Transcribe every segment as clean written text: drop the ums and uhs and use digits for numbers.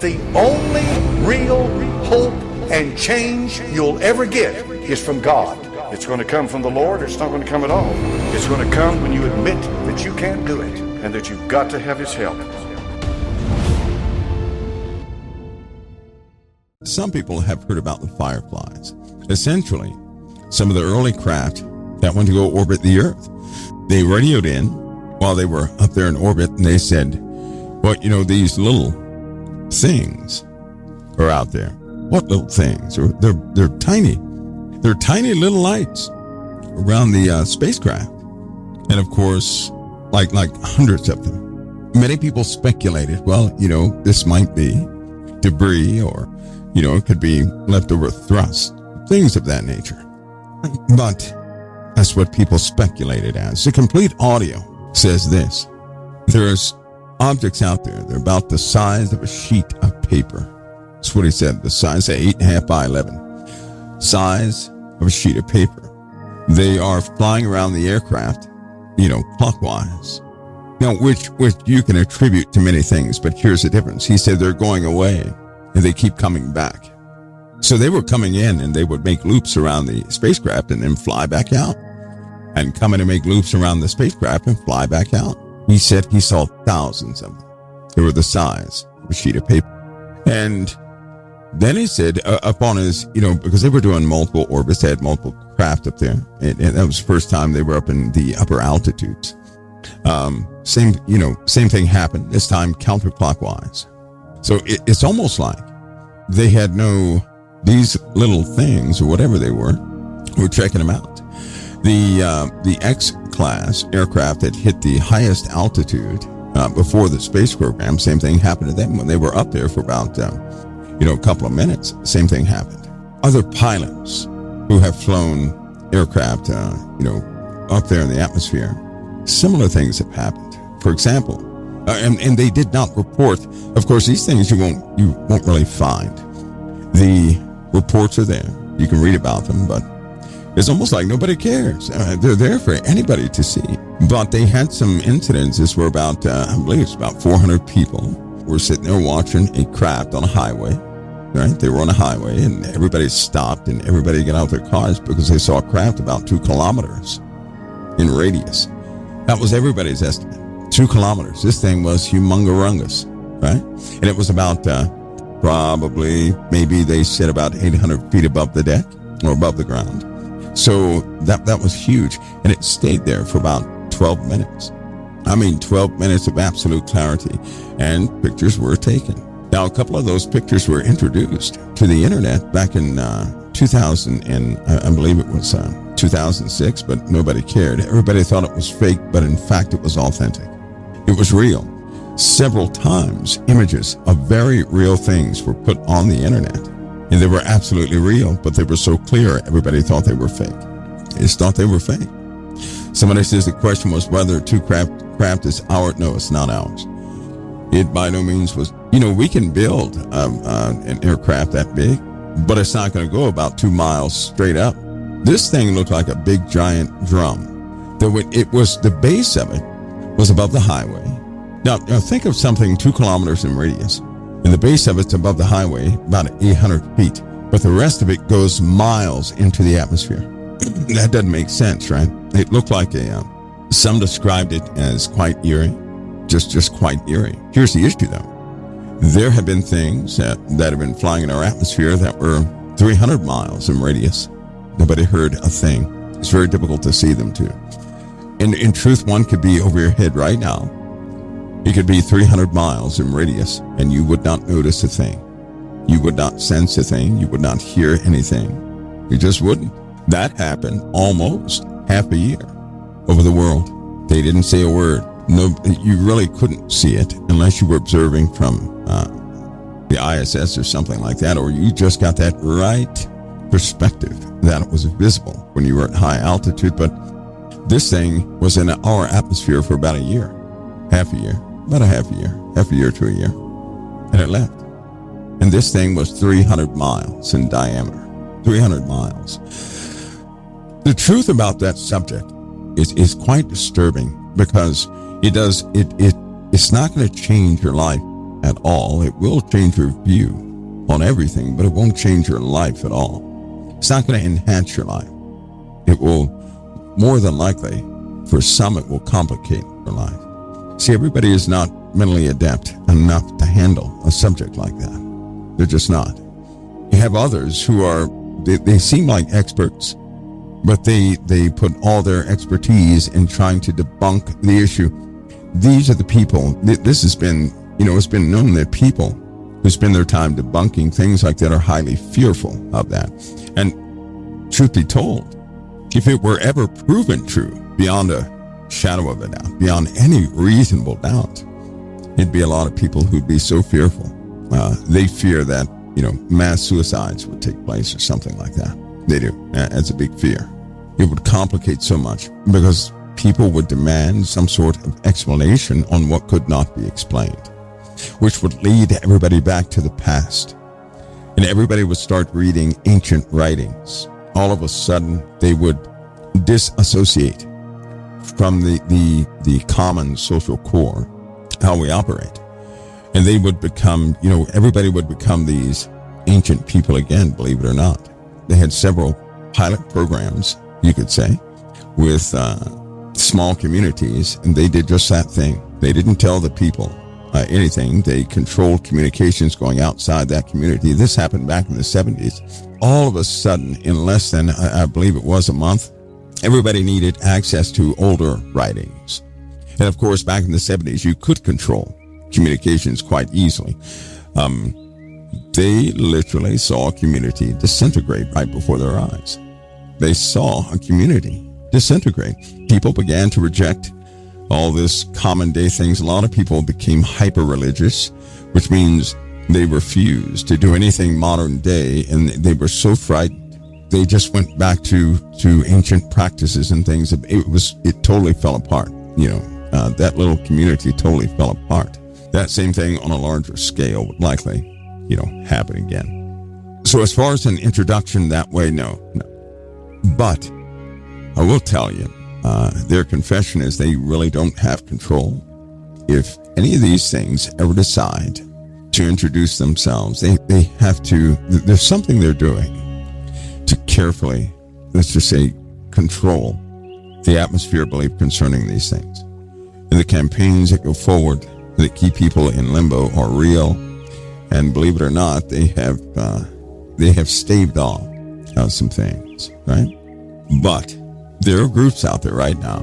The only real hope and change you'll ever get is from God. It's going to come from the Lord, or it's not going to come at all. It's going to come when you admit that you can't do it and that you've got to have His help. Some people have heard about the fireflies. Essentially, some of the early craft that went to go orbit the Earth, they radioed in while they were up there in orbit, and they said, well, these little things are out there. What little things? They're tiny. They're tiny little lights around the spacecraft. And of course, like hundreds of them. Many people speculated, well, this might be debris, or, it could be leftover thrust, things of that nature. But that's what people speculated as. The complete audio says this: there's objects out there. They're about the size of a sheet of paper. That's what he said. The size of 8.5 by 11. Size of a sheet of paper. They are flying around the aircraft, clockwise. Now, which you can attribute to many things, but here's the difference. He said they're going away and they keep coming back. So they were coming in and they would make loops around the spacecraft and then fly back out, and come in and make loops around the spacecraft and fly back out. He said he saw thousands of them. They were the size of a sheet of paper. And then he said upon his, because they were doing multiple orbits, they had multiple craft up there. And that was the first time they were up in the upper altitudes. Same thing happened, this time counterclockwise. So it's almost like they had these little things, or whatever they were checking them out. The X-class aircraft that hit the highest altitude before the space program, same thing happened to them when they were up there for about a couple of minutes. Same thing happened. Other pilots who have flown aircraft up there in the atmosphere, similar things have happened. For example, and they did not report. Of course, these things you won't really find. The reports are there. You can read about them, but it's almost like nobody cares. They're there for anybody to see. But they had some incidences where about, I believe it's about 400 people were sitting there watching a craft on a highway, right? They were on a highway and everybody stopped and everybody got out of their cars because they saw a craft about 2 kilometers in radius. That was everybody's estimate. 2 kilometers. This thing was humongous, right? And it was about maybe they said about 800 feet above the deck or above the ground. So that was huge. And it stayed there for about 12 minutes. 12 minutes of absolute clarity. And pictures were taken. Now, a couple of those pictures were introduced to the internet back in 2000, and I believe it was 2006, but nobody cared. Everybody thought it was fake, but in fact it was authentic. It was real. Several times, images of very real things were put on the internet, and they were absolutely real, but they were so clear, everybody thought they were fake. They just thought they were fake. Somebody says the question was whether 2 craft is ours. No, it's not ours. It by no means was. We can build an aircraft that big, but it's not going to go about 2 miles straight up. This thing looked like a big giant drum. The base of it was above the highway. Now think of something 2 kilometers in radius, and the base of it's above the highway, about 800 feet, but the rest of it goes miles into the atmosphere. That doesn't make sense, right? It looked like some described it as quite eerie, just quite eerie. Here's the issue, though. There have been things that have been flying in our atmosphere that were 300 miles in radius. Nobody heard a thing. It's very difficult to see them, too. And in truth, one could be over your head right now. It could be 300 miles in radius, and you would not notice a thing. You would not sense a thing. You would not hear anything. You just wouldn't. That happened almost half a year over the world. They didn't say a word. No, you really couldn't see it unless you were observing from the ISS or something like that, or you just got that right perspective that it was visible when you were at high altitude. But this thing was in our atmosphere for about a year, half a year to a year, and it left. And this thing was 300 miles in diameter, 300 miles. The truth about that subject is quite disturbing, because it's not going to change your life at all. It will change your view on everything, but it won't change your life at all. It's not going to enhance your life. It will, more than likely, for some, it will complicate your life. See, everybody is not mentally adept enough to handle a subject like that. They're just not. You have others who are, they seem like experts, but they put all their expertise in trying to debunk the issue. These are the people, this has been, it's been known that people who spend their time debunking things like that are highly fearful of that. And truth be told, if it were ever proven true beyond a shadow of a doubt, beyond any reasonable doubt, it'd be a lot of people who'd be so fearful. They fear that, mass suicides would take place or something like that. They do. That's a big fear. It would complicate so much because people would demand some sort of explanation on what could not be explained, which would lead everybody back to the past. And everybody would start reading ancient writings. All of a sudden, they would disassociate from the common social core, how we operate. And they would become, everybody would become these ancient people again, believe it or not. They had several pilot programs, you could say, with small communities, and they did just that thing. They didn't tell the people anything. They controlled communications going outside that community. This happened back in the 70s. All of a sudden, in less than, I believe it was a month, everybody needed access to older writings. And of course, back in the 70s, you could control communications quite easily. They literally saw a community disintegrate right before their eyes. They saw a community disintegrate. People began to reject all this common day things. A lot of people became hyper-religious, which means they refused to do anything modern day, and they were so frightened. They just went back to ancient practices and things. It totally fell apart. That little community totally fell apart. That same thing on a larger scale would likely, happen again. So as far as an introduction that way, no. But I will tell you, their confession is they really don't have control. If any of these things ever decide to introduce themselves, they have to, there's something they're doing to carefully, let's just say, control the atmosphere of belief concerning these things. And the campaigns that go forward that keep people in limbo are real. And believe it or not, they have staved off some things, right? But there are groups out there right now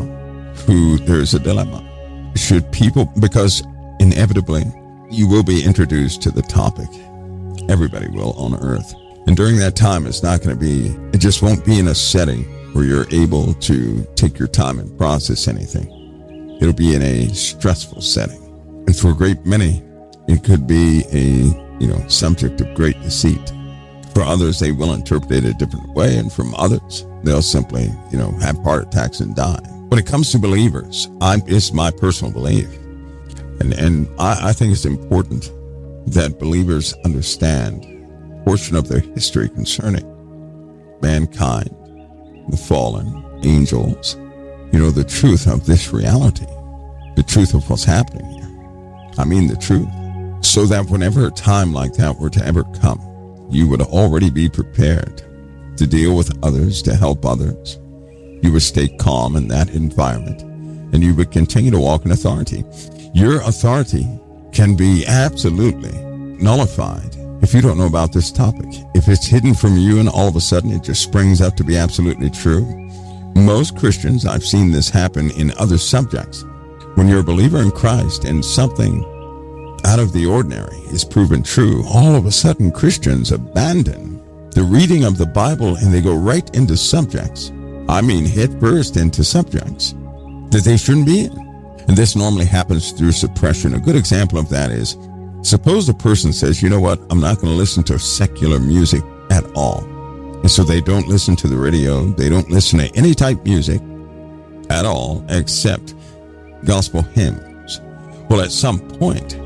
who there's a dilemma. Should people, because inevitably you will be introduced to the topic. Everybody will on earth. And during that time, it's not going to be, it just won't be in a setting where you're able to take your time and process anything. It'll be in a stressful setting. And for a great many, it could be a, subject of great deceit. For others, they will interpret it a different way. And from others, they'll simply, have heart attacks and die. When it comes to believers, it's my personal belief. And I think it's important that believers understand a portion of their history concerning mankind, the fallen, angels, the truth of this reality, the truth of what's happening here. I mean the truth. So that whenever a time like that were to ever come, you would already be prepared to deal with others, to help others. You would stay calm in that environment, and you would continue to walk in authority. Your authority can be absolutely nullified if you don't know about this topic. If it's hidden from you and all of a sudden it just springs up to be absolutely true. Most Christians, I've seen this happen in other subjects. When you're a believer in Christ and something out of the ordinary is proven true, all of a sudden Christians abandon the reading of the Bible and they go right into subjects. Head first into subjects that they shouldn't be in. And this normally happens through suppression. A good example of that is, suppose a person says, you know what, I'm not going to listen to secular music at all. And so they don't listen to the radio, they don't listen to any type music at all except gospel hymns. Well, at some point,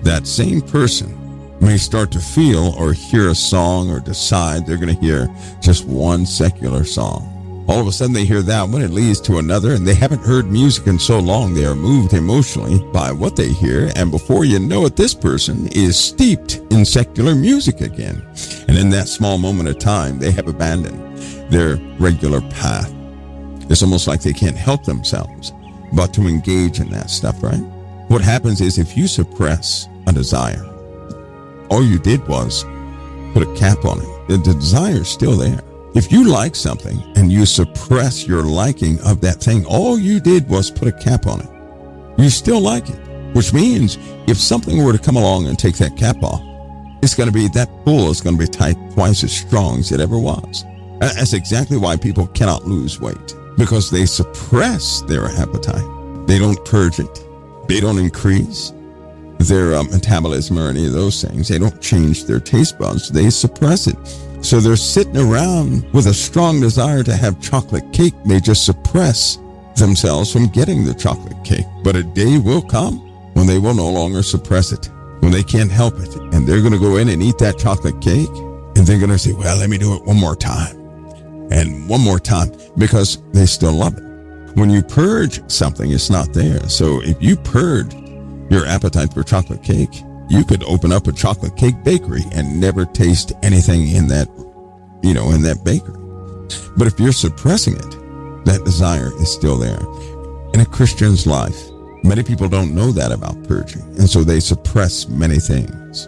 that same person may start to feel or hear a song or decide they're going to hear just one secular song. All of a sudden they hear that one, it leads to another, and they haven't heard music in so long they are moved emotionally by what they hear, and before you know it, this person is steeped in secular music again. And in that small moment of time, they have abandoned their regular path. It's almost like they can't help themselves but to engage in that stuff, right? What happens is if you suppress a desire, all you did was put a cap on it. The desire is still there. If you like something and you suppress your liking of that thing, all you did was put a cap on it. You still like it, which means if something were to come along and take that cap off, it's going to be, that pull is going to be tight, twice as strong as it ever was. That's exactly why people cannot lose weight, because they suppress their appetite. They don't purge it. They don't increase their metabolism or any of those things. They don't change their taste buds. They suppress it. So they're sitting around with a strong desire to have chocolate cake. They just suppress themselves from getting the chocolate cake. But a day will come when they will no longer suppress it, when they can't help it. And they're going to go in and eat that chocolate cake. And they're going to say, well, let me do it one more time. And one more time, because they still love it. When you purge something, it's not there. So if you purge your appetite for chocolate cake, you could open up a chocolate cake bakery and never taste anything in that, in that bakery. But if you're suppressing it, that desire is still there. In a Christian's life, many people don't know that about purging, and so they suppress many things.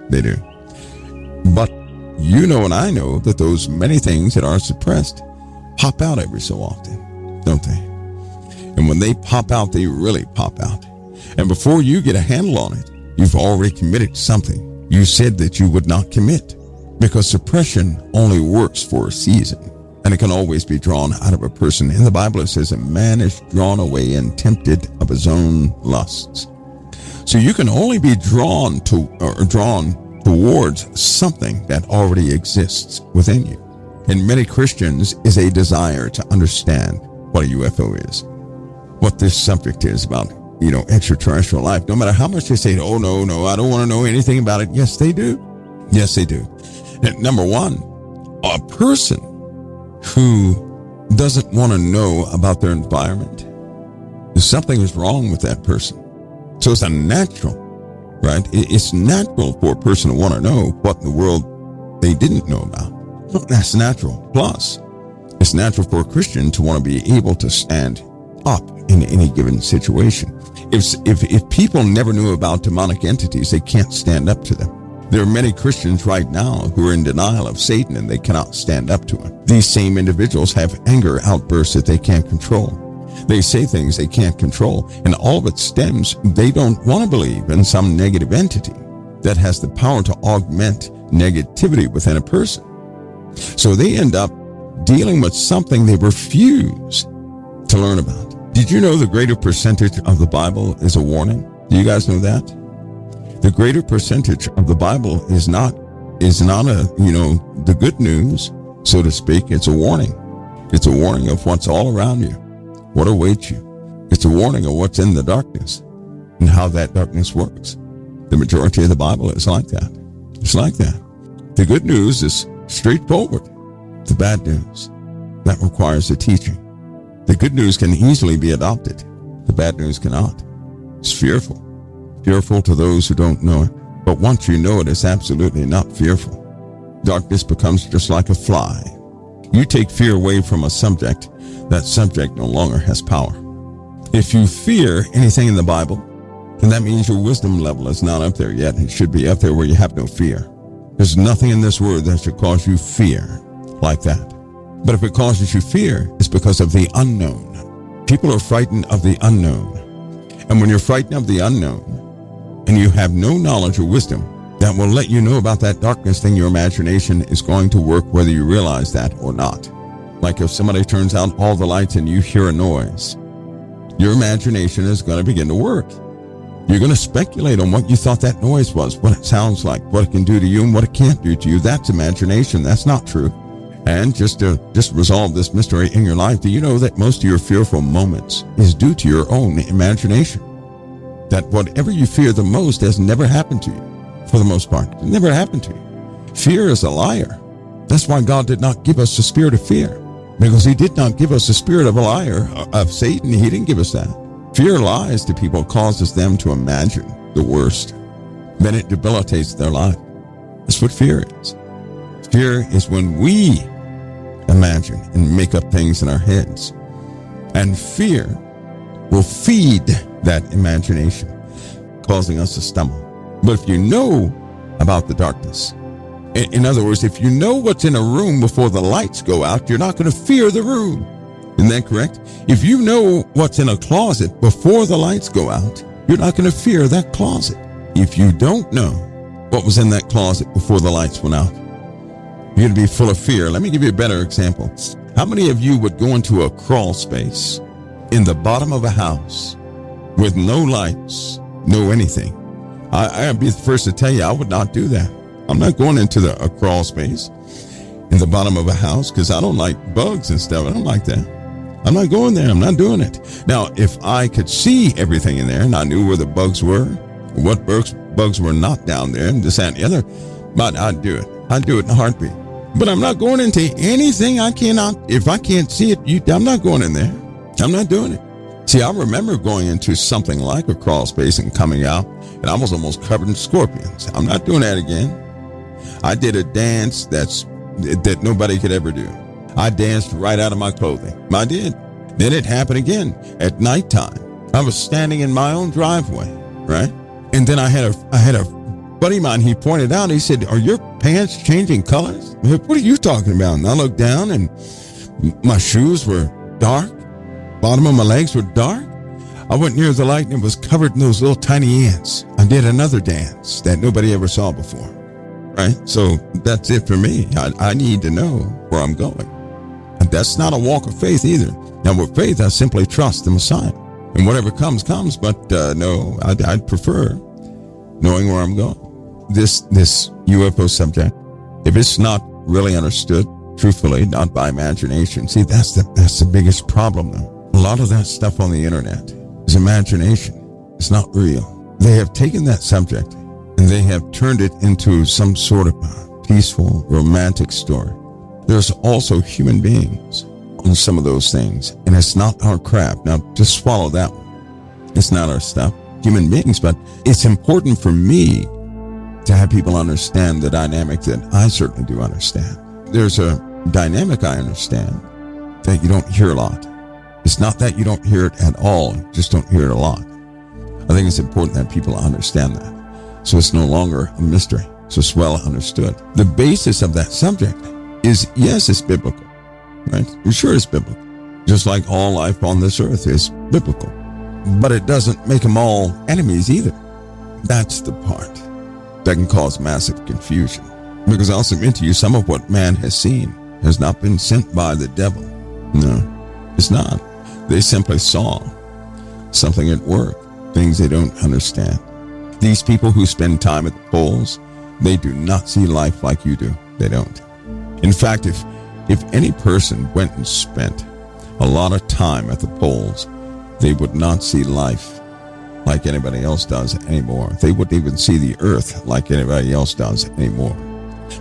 They do. But you know and I know that those many things that are suppressed pop out every so often, don't they? And when they pop out, they really pop out. And before you get a handle on it, you've already committed something you said that you would not commit, because suppression only works for a season, and it can always be drawn out of a person. In the Bible, it says a man is drawn away and tempted of his own lusts. So you can only be drawn towards something that already exists within you. In many Christians is a desire to understand what a UFO is, what this subject is about, extraterrestrial life. No matter how much they say, oh, no, I don't want to know anything about it. Yes, they do. Yes, they do. And number one, a person who doesn't want to know about their environment, something is wrong with that person. So it's a natural, right? It's natural for a person to want to know what in the world they didn't know about. That's natural. Plus, it's natural for a Christian to want to be able to stand up in any given situation. If people never knew about demonic entities, they can't stand up to them. There are many Christians right now who are in denial of Satan, and they cannot stand up to him. These same individuals have anger outbursts that they can't control. They say things they can't control, and all of it stems, they don't want to believe in some negative entity that has the power to augment negativity within a person. So they end up dealing with something they refuse to learn about. Did you know the greater percentage of the Bible is a warning? Do you guys know that? The greater percentage of the Bible is not the good news, so to speak. It's a warning. It's a warning of what's all around you, what awaits you. It's a warning of what's in the darkness and how that darkness works. The majority of the Bible is like that. It's like that. The good news is straightforward. The bad news, that requires a teaching. The good news can easily be adopted. The bad news cannot. It's fearful. Fearful to those who don't know it. But once you know it, it's absolutely not fearful. Darkness becomes just like a fly. You take fear away from a subject, that subject no longer has power. If you fear anything in the Bible, then that means your wisdom level is not up there yet. It should be up there where you have no fear. There's nothing in this word that should cause you fear like that. But if it causes you fear, it's because of the unknown. People are frightened of the unknown. And when you're frightened of the unknown, and you have no knowledge or wisdom that will let you know about that darkness thing, your imagination is going to work whether you realize that or not. Like if somebody turns out all the lights and you hear a noise, your imagination is going to begin to work. You're going to speculate on what you thought that noise was, what it sounds like, what it can do to you, and what it can't do to you. That's imagination. That's not true. And just to resolve this mystery in your life, do you know that most of your fearful moments is due to your own imagination? That whatever you fear the most has never happened to you, for the most part. It never happened to you. Fear is a liar. That's why God did not give us the spirit of fear. Because he did not give us a spirit of a liar, of Satan. He didn't give us that. Fear lies to people, causes them to imagine the worst. Then it debilitates their life. That's what fear is. Fear is when we imagine and make up things in our heads. And fear will feed that imagination, causing us to stumble. But if you know about the darkness, in other words, if you know what's in a room before the lights go out, you're not going to fear the room. Isn't that correct? If you know what's in a closet before the lights go out, you're not going to fear that closet. If you don't know what was in that closet before the lights went out, you're going to be full of fear. Let me give you a better example. How many of you would go into a crawl space in the bottom of a house with no lights, no anything? I'd be the first to tell you I would not do that. I'm not going into a crawl space in the bottom of a house because I don't like bugs and stuff. I don't like that. I'm not going there. I'm not doing it. Now, if I could see everything in there and I knew where the bugs were, what bugs were not down there, and this, that, and the other, but I'd do it. I'd do it in a heartbeat. But I'm not going into anything I cannot. If I can't see it, I'm not going in there. I'm not doing it. See, I remember going into something like a crawl space and coming out, and I was almost covered in scorpions. I'm not doing that again. I did a dance that nobody could ever do. I danced right out of my clothing. I did. Then it happened again at nighttime. I was standing in my own driveway, right? And then I had a buddy of mine. He pointed out. He said, "Are your pants changing colors?" I said, "What are you talking about?" And I looked down, and my shoes were dark. Bottom of my legs were dark. I went near the light, and it was covered in those little tiny ants. I did another dance that nobody ever saw before. Right? So that's it for me. I need to know where I'm going. And that's not a walk of faith either. Now, with faith, I simply trust the Messiah. And whatever comes. But no, I'd prefer knowing where I'm going. This UFO subject, if it's not really understood, truthfully, not by imagination. See, that's the biggest problem, though. A lot of that stuff on the internet is imagination. It's not real. They have taken that subject and they have turned it into some sort of peaceful, romantic story. There's also human beings on some of those things, and it's not our crap. Now, just swallow that one. It's not our stuff, human beings, but it's important for me to have people understand the dynamic that I certainly do understand. There's a dynamic I understand that you don't hear a lot. It's not that you don't hear it at all, you just don't hear it a lot. I think it's important that people understand that. So it's no longer a mystery. So it's well understood. The basis of that subject is, yes, it's biblical, right? You're sure it's biblical. Just like all life on this earth is biblical. But it doesn't make them all enemies either. That's the part that can cause massive confusion. Because I'll submit to you, some of what man has seen has not been sent by the devil. No, it's not. They simply saw something at work, things they don't understand. These people who spend time at the polls, they do not see life like you do. They don't. In fact, if any person went and spent a lot of time at the polls, they would not see life like anybody else does anymore. They wouldn't even see the earth like anybody else does anymore.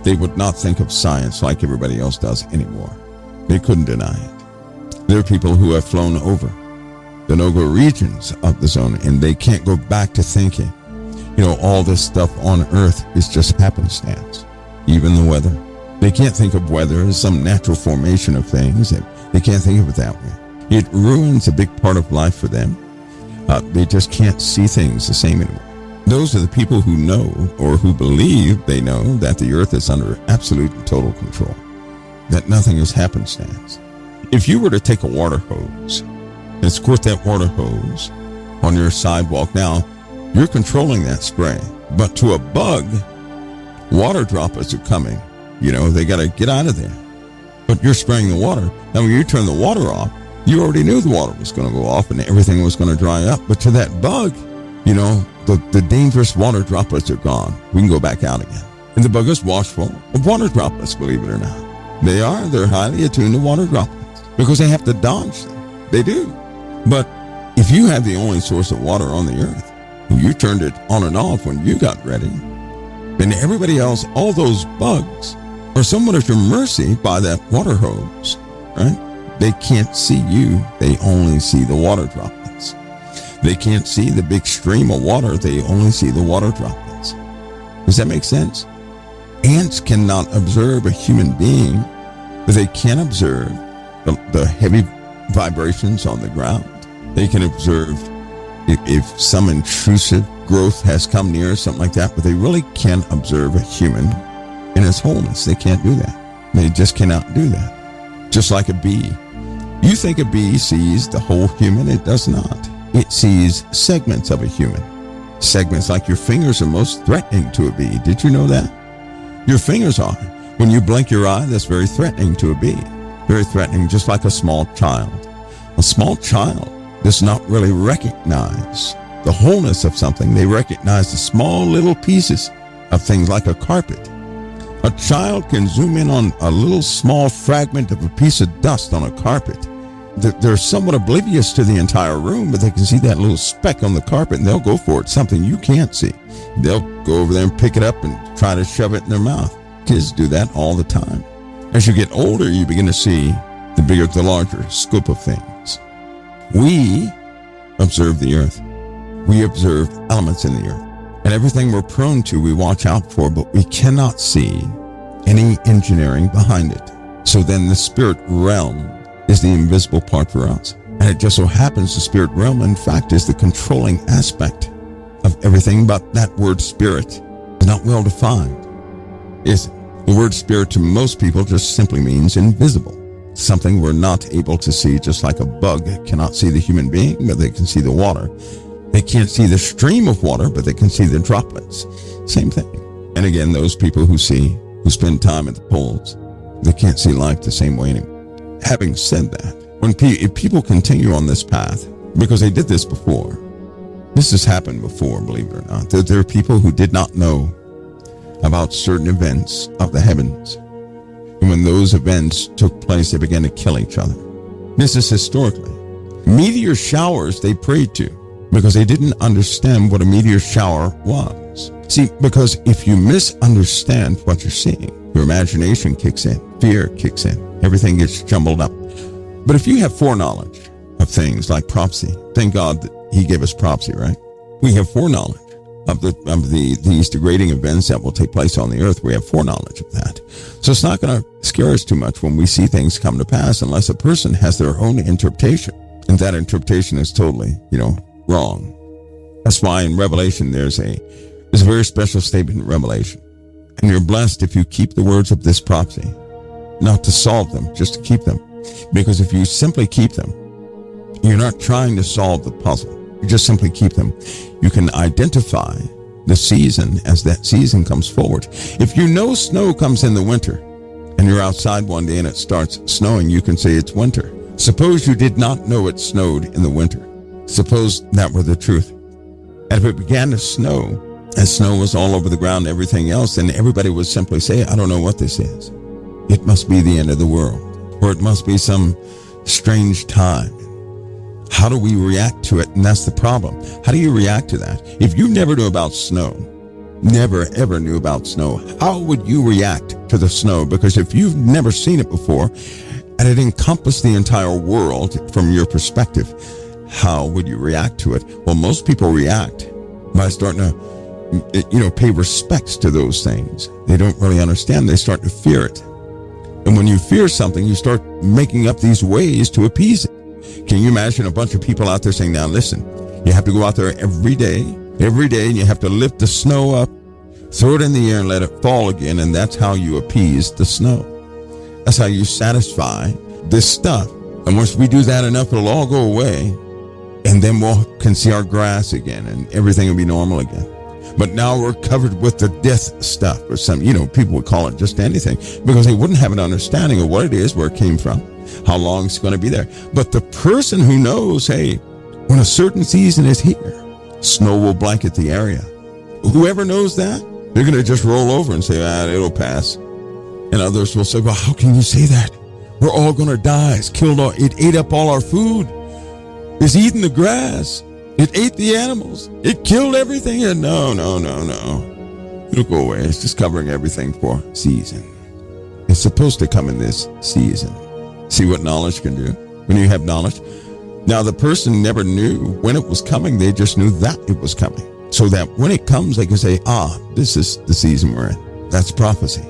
They would not think of science like everybody else does anymore. They couldn't deny it. There are people who have flown over the no-go regions of the zone, and they can't go back to thinking, all this stuff on earth is just happenstance. Even the weather. They can't think of weather as some natural formation of things. They can't think of it that way. It ruins a big part of life for them. They just can't see things the same anymore. Those are the people who know, or who believe they know, that the earth is under absolute and total control. That nothing is happenstance. If you were to take a water hose and squirt that water hose on your sidewalk now, you're controlling that spray. But to a bug, water droplets are coming. They got to get out of there. But you're spraying the water. Now, when you turn the water off, you already knew the water was going to go off and everything was going to dry up. But to that bug, the dangerous water droplets are gone. We can go back out again. And the bug is washful of water droplets, believe it or not. They're highly attuned to water droplets because they have to dodge them. They do. But if you have the only source of water on the earth, you turned it on and off when you got ready, then everybody else, all those bugs, are somewhat at your mercy by that water hose, right? They can't see you. They only see the water droplets. They can't see the big stream of water. They only see the water droplets. Does that make sense? Ants cannot observe a human being, but they can observe the heavy vibrations on the ground. They can observe if some intrusive growth has come near, something like that, but they really can't observe a human in its wholeness. They can't do that. They just cannot do that. Just like a bee. You think a bee sees the whole human? It does not. It sees segments of a human. Segments like your fingers are most threatening to a bee. Did you know that? Your fingers are. When you blink your eye, that's very threatening to a bee. Very threatening, just like a small child. A small child does not really recognize the wholeness of something. They recognize the small little pieces of things like a carpet. A child can zoom in on a little small fragment of a piece of dust on a carpet. They're somewhat oblivious to the entire room, but they can see that little speck on the carpet and they'll go for it, something you can't see. They'll go over there and pick it up and try to shove it in their mouth. Kids do that all the time. As you get older, you begin to see the bigger, the larger scope of things. We observe the earth. We observe elements in the earth. And everything we're prone to, we watch out for, but we cannot see any engineering behind it. So then the spirit realm is the invisible part for us. And it just so happens the spirit realm, in fact, is the controlling aspect of everything, but that word spirit is not well defined. The word spirit to most people just simply means invisible. Something we're not able to see, just like a bug cannot see the human being, but they can see the water. They can't see the stream of water, but they can see the droplets. Same thing. And again, those people who spend time at the poles, they can't see life the same way anymore. Having said that, if people continue on this path, because they did this before, this has happened before, believe it or not. There are people who did not know about certain events of the heavens. And when those events took place, they began to kill each other. This is historically. Meteor showers they prayed to because they didn't understand what a meteor shower was. See, because if you misunderstand what you're seeing, your imagination kicks in, fear kicks in, everything gets jumbled up. But if you have foreknowledge of things like prophecy, thank God that He gave us prophecy, right? We have foreknowledge of these degrading events that will take place on the earth. We have foreknowledge of that. So it's not going to scare us too much when we see things come to pass unless a person has their own interpretation. And that interpretation is totally, wrong. That's why in Revelation there's a very special statement in Revelation. And you're blessed if you keep the words of this prophecy, not to solve them, just to keep them. Because if you simply keep them, you're not trying to solve the puzzle. You just simply keep them. You can identify the season as that season comes forward. If you know snow comes in the winter and you're outside one day and it starts snowing, you can say it's winter. Suppose you did not know it snowed in the winter. Suppose that were the truth. And if it began to snow and snow was all over the ground and everything else, then everybody would simply say, I don't know what this is. It must be the end of the world, or it must be some strange time. How do we react to it? And that's the problem. How do you react to that? If you never knew about snow, never ever knew about snow, how would you react to the snow? Because if you've never seen it before and it encompassed the entire world from your perspective, how would you react to it? Well, most people react by starting to, pay respects to those things. They don't really understand. They start to fear it. And when you fear something, you start making up these ways to appease it. Can you imagine a bunch of people out there saying, now listen, you have to go out there every day, and you have to lift the snow up, throw it in the air and let it fall again, and that's how you appease the snow. That's how you satisfy this stuff. And once we do that enough, it'll all go away, and then can see our grass again, and everything will be normal again. But now we're covered with the death stuff, or some, people would call it just anything, because they wouldn't have an understanding of what it is, where it came from, how long it's going to be there. But the person who knows, hey, when a certain season is here, snow will blanket the area. Whoever knows that, they're going to just roll over and say, it'll pass. And others will say, well, how can you say that? We're all going to die. It ate up all our food. It's eating the grass. It ate the animals. It killed everything. And no. It'll go away. It's just covering everything for season. It's supposed to come in this season. See what knowledge can do when you have knowledge? Now, the person never knew when it was coming. They just knew that it was coming. So that when it comes, they can say, this is the season we're in. That's prophecy.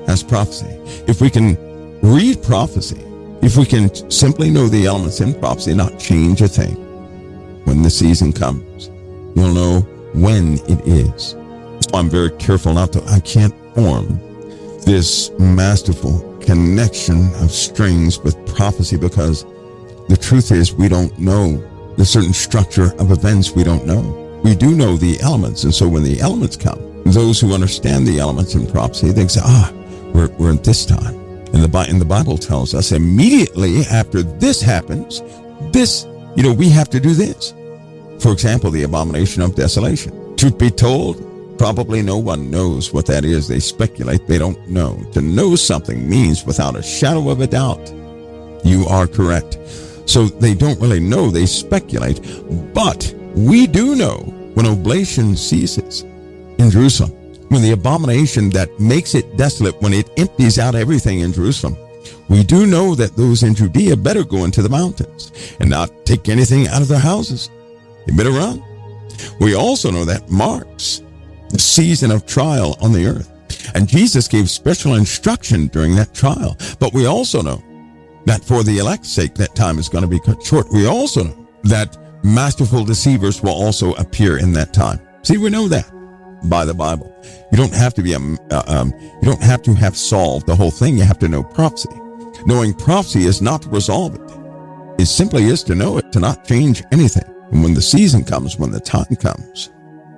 That's prophecy. If we can read prophecy, if we can simply know the elements in prophecy, not change a thing, when the season comes, you'll know when it is. So I'm very careful I can't form this masterful connection of strings with prophecy, because the truth is we don't know the certain structure of events. We don't know. We do know the elements. And so when the elements come, those who understand the elements in prophecy, they say, we're in this time. And the Bible tells us immediately after this happens, we have to do this. For example, the abomination of desolation. Truth be told, probably no one knows what that is. They speculate. They don't know. To know something means without a shadow of a doubt. You are correct. So they don't really know. They speculate. But we do know when oblation ceases in Jerusalem, when the abomination that makes it desolate, when it empties out everything in Jerusalem, we do know that those in Judea better go into the mountains and not take anything out of their houses. They better run. We also know that marks the season of trial on the earth. And Jesus gave special instruction during that trial. But we also know that for the elect's sake, that time is going to be cut short. We also know that masterful deceivers will also appear in that time. See, we know that by the Bible. You don't have to be you don't have to have solved the whole thing. You have to know prophecy. Knowing prophecy is not to resolve it. It simply is to know it, to not change anything. And when the season comes, when the time comes,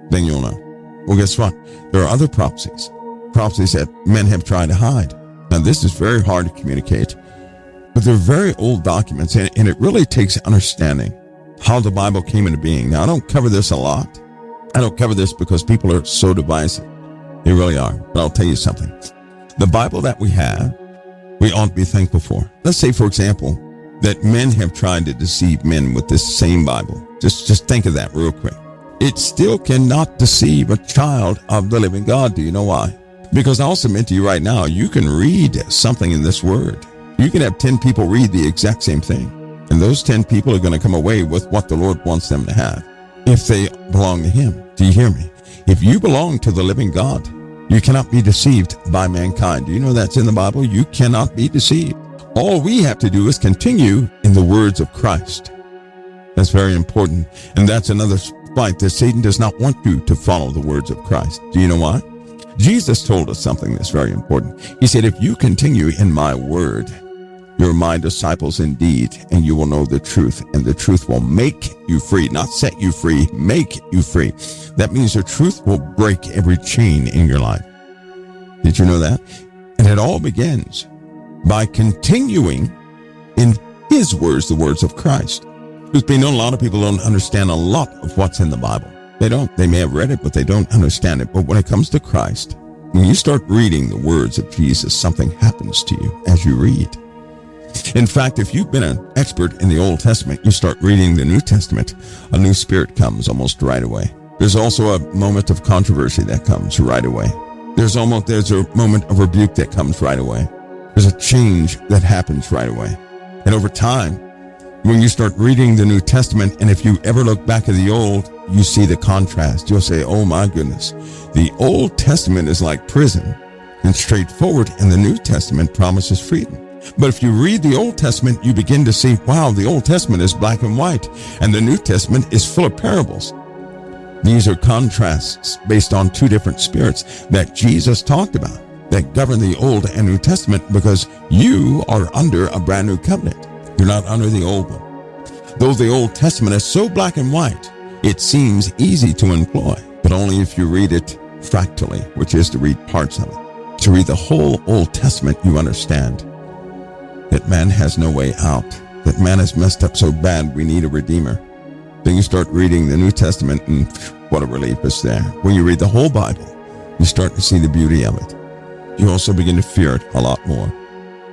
then you'll know. Well, guess what? There are other prophecies that men have tried to hide. Now, this is very hard to communicate, but they're very old documents, and it really takes understanding how the Bible came into being. Now, I don't cover this a lot. I don't cover this because people are so divisive. They really are. But I'll tell you something. The Bible that we have, we ought to be thankful for. Let's say, for example, that men have tried to deceive men with this same Bible. Just think of that real quick. It still cannot deceive a child of the living God. Do you know why? Because I'll submit to you right now, you can read something in this word. You can have 10 people read the exact same thing. And those 10 people are going to come away with what the Lord wants them to have if they belong to Him. Do you hear me? If you belong to the living God, you cannot be deceived by mankind. Do you know that's in the Bible? You cannot be deceived. All we have to do is continue in the words of Christ. That's very important. And that's another fight that Satan does not want you to follow the words of Christ. Do you know why? Jesus told us something that's very important. He said, if you continue in my word, you're my disciples indeed, and you will know the truth, and the truth will make you free, not set you free, make you free. That means the truth will break every chain in your life. Did you know that? And it all begins by continuing in His words, the words of Christ. Because a lot of people don't understand a lot of what's in the Bible. They don't. They may have read it, but they don't understand it. But when it comes to Christ, when you start reading the words of Jesus, something happens to you as you read. In fact, if you've been an expert in the Old Testament, you start reading the New Testament, a new spirit comes almost right away. There's also a moment of controversy that comes right away. There's a moment of rebuke that comes right away. There's a change that happens right away. And over time, when you start reading the New Testament, and if you ever look back at the Old, you see the contrast. You'll say, oh my goodness, the Old Testament is like prison and straightforward, and the New Testament promises freedom. But if you read the Old Testament, you begin to see, wow, the Old Testament is black and white, and the New Testament is full of parables. These are contrasts based on two different spirits that Jesus talked about that govern the Old and New Testament, because you are under a brand new covenant. You're not under the old one. Though the Old Testament is so black and white, it seems easy to employ, but only if you read it fractally, which is to read parts of it. To read the whole Old Testament, you understand that man has no way out, that man has messed up so bad we need a redeemer. Then you start reading the New Testament, and what a relief is there. When you read the whole Bible, you start to see the beauty of it. You also begin to fear it a lot more.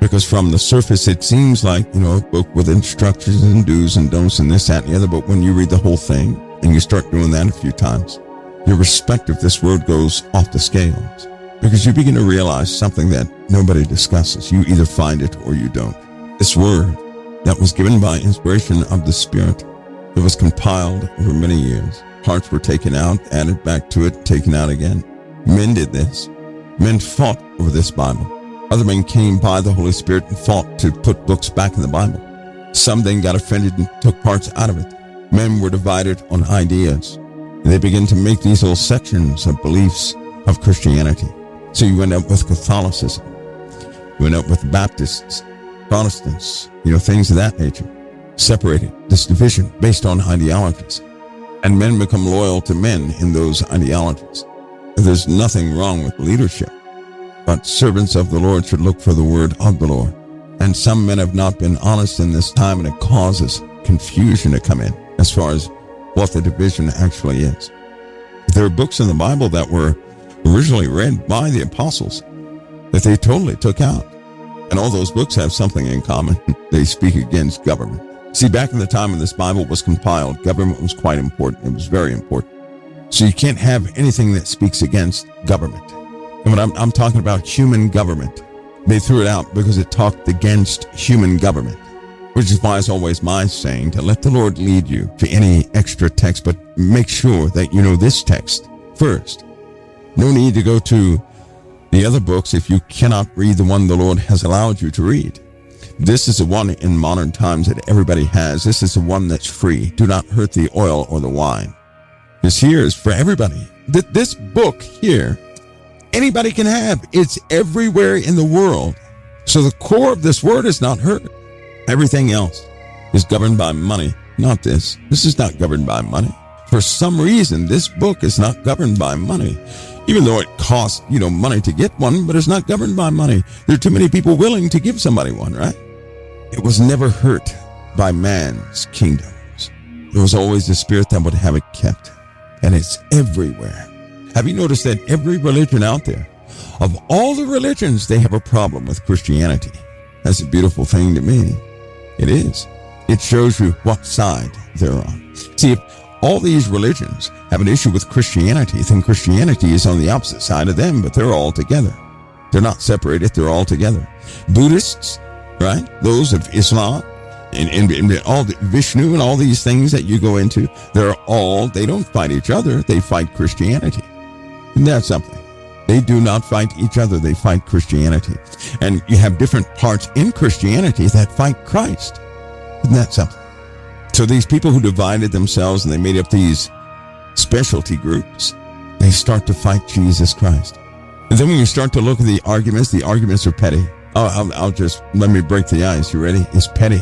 Because from the surface, it seems like, a book with instructions and do's and don'ts and this, that, and the other. But when you read the whole thing and you start doing that a few times, your respect of this word goes off the scales. Because you begin to realize something that nobody discusses. You either find it or you don't. This word that was given by inspiration of the Spirit, it was compiled over many years. Parts were taken out, added back to it, taken out again. Men did this. Men fought over this Bible. Other men came by the Holy Spirit and fought to put books back in the Bible. Some then got offended and took parts out of it. Men were divided on ideas. They began to make these little sections of beliefs of Christianity. So you end up with Catholicism. You end up with Baptists, Protestants, things of that nature. Separated, this division based on ideologies. And men become loyal to men in those ideologies. There's nothing wrong with leadership, but servants of the Lord should look for the word of the Lord. And some men have not been honest in this time, and it causes confusion to come in as far as what the division actually is. There are books in the Bible that were originally read by the apostles that they totally took out. And all those books have something in common. They speak against government. See, back in the time when this Bible was compiled, government was quite important. It was very important. So you can't have anything that speaks against government. And when I'm talking about human government, they threw it out because it talked against human government, which is why it's always my saying to let the Lord lead you to any extra text, but make sure that you know this text first. No need to go to the other books if you cannot read the one the Lord has allowed you to read. This is the one in modern times that everybody has. This is the one that's free. Do not hurt the oil or the wine. This here is for everybody. This book here, anybody can have. It's everywhere in the world. So the core of this word is not hurt. Everything else is governed by money. Not this. This is not governed by money. For some reason, this book is not governed by money. Even though it costs, money to get one, but it's not governed by money. There are too many people willing to give somebody one, right? It was never hurt by man's kingdoms. There was always the Spirit that would have it kept. And it's everywhere. Have you noticed that every religion out there, of all the religions, they have a problem with Christianity? That's a beautiful thing to me. It is. It shows you what side they're on. See, if all these religions have an issue with Christianity, then Christianity is on the opposite side of them, but they're all together. They're not separated, they're all together. Buddhists, right? Those of Islam, and all the Vishnu and all these things that you go into, they don't fight each other, they fight Christianity. And that's something. They do not fight each other, they fight Christianity. And you have different parts in Christianity that fight Christ. Isn't that something? So these people who divided themselves and they made up these specialty groups, they start to fight Jesus Christ. And then when you start to look at the arguments are petty. Let me break the ice. You ready? It's petty.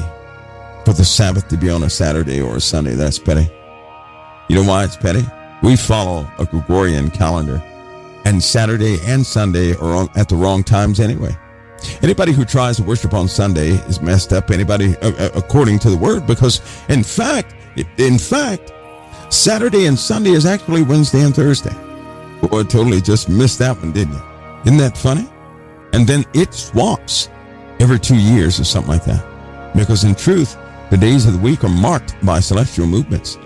For the Sabbath to be on a Saturday or a Sunday, that's petty. You know why it's petty? We follow a Gregorian calendar, and Saturday and Sunday are at the wrong times anyway. Anybody who tries to worship on Sunday is messed up. Anybody, according to the word, because in fact, Saturday and Sunday is actually Wednesday and Thursday. Boy, totally just missed that one, didn't you? Isn't that funny? And then it swaps every 2 years or something like that. Because in truth, the days of the week are marked by celestial movements,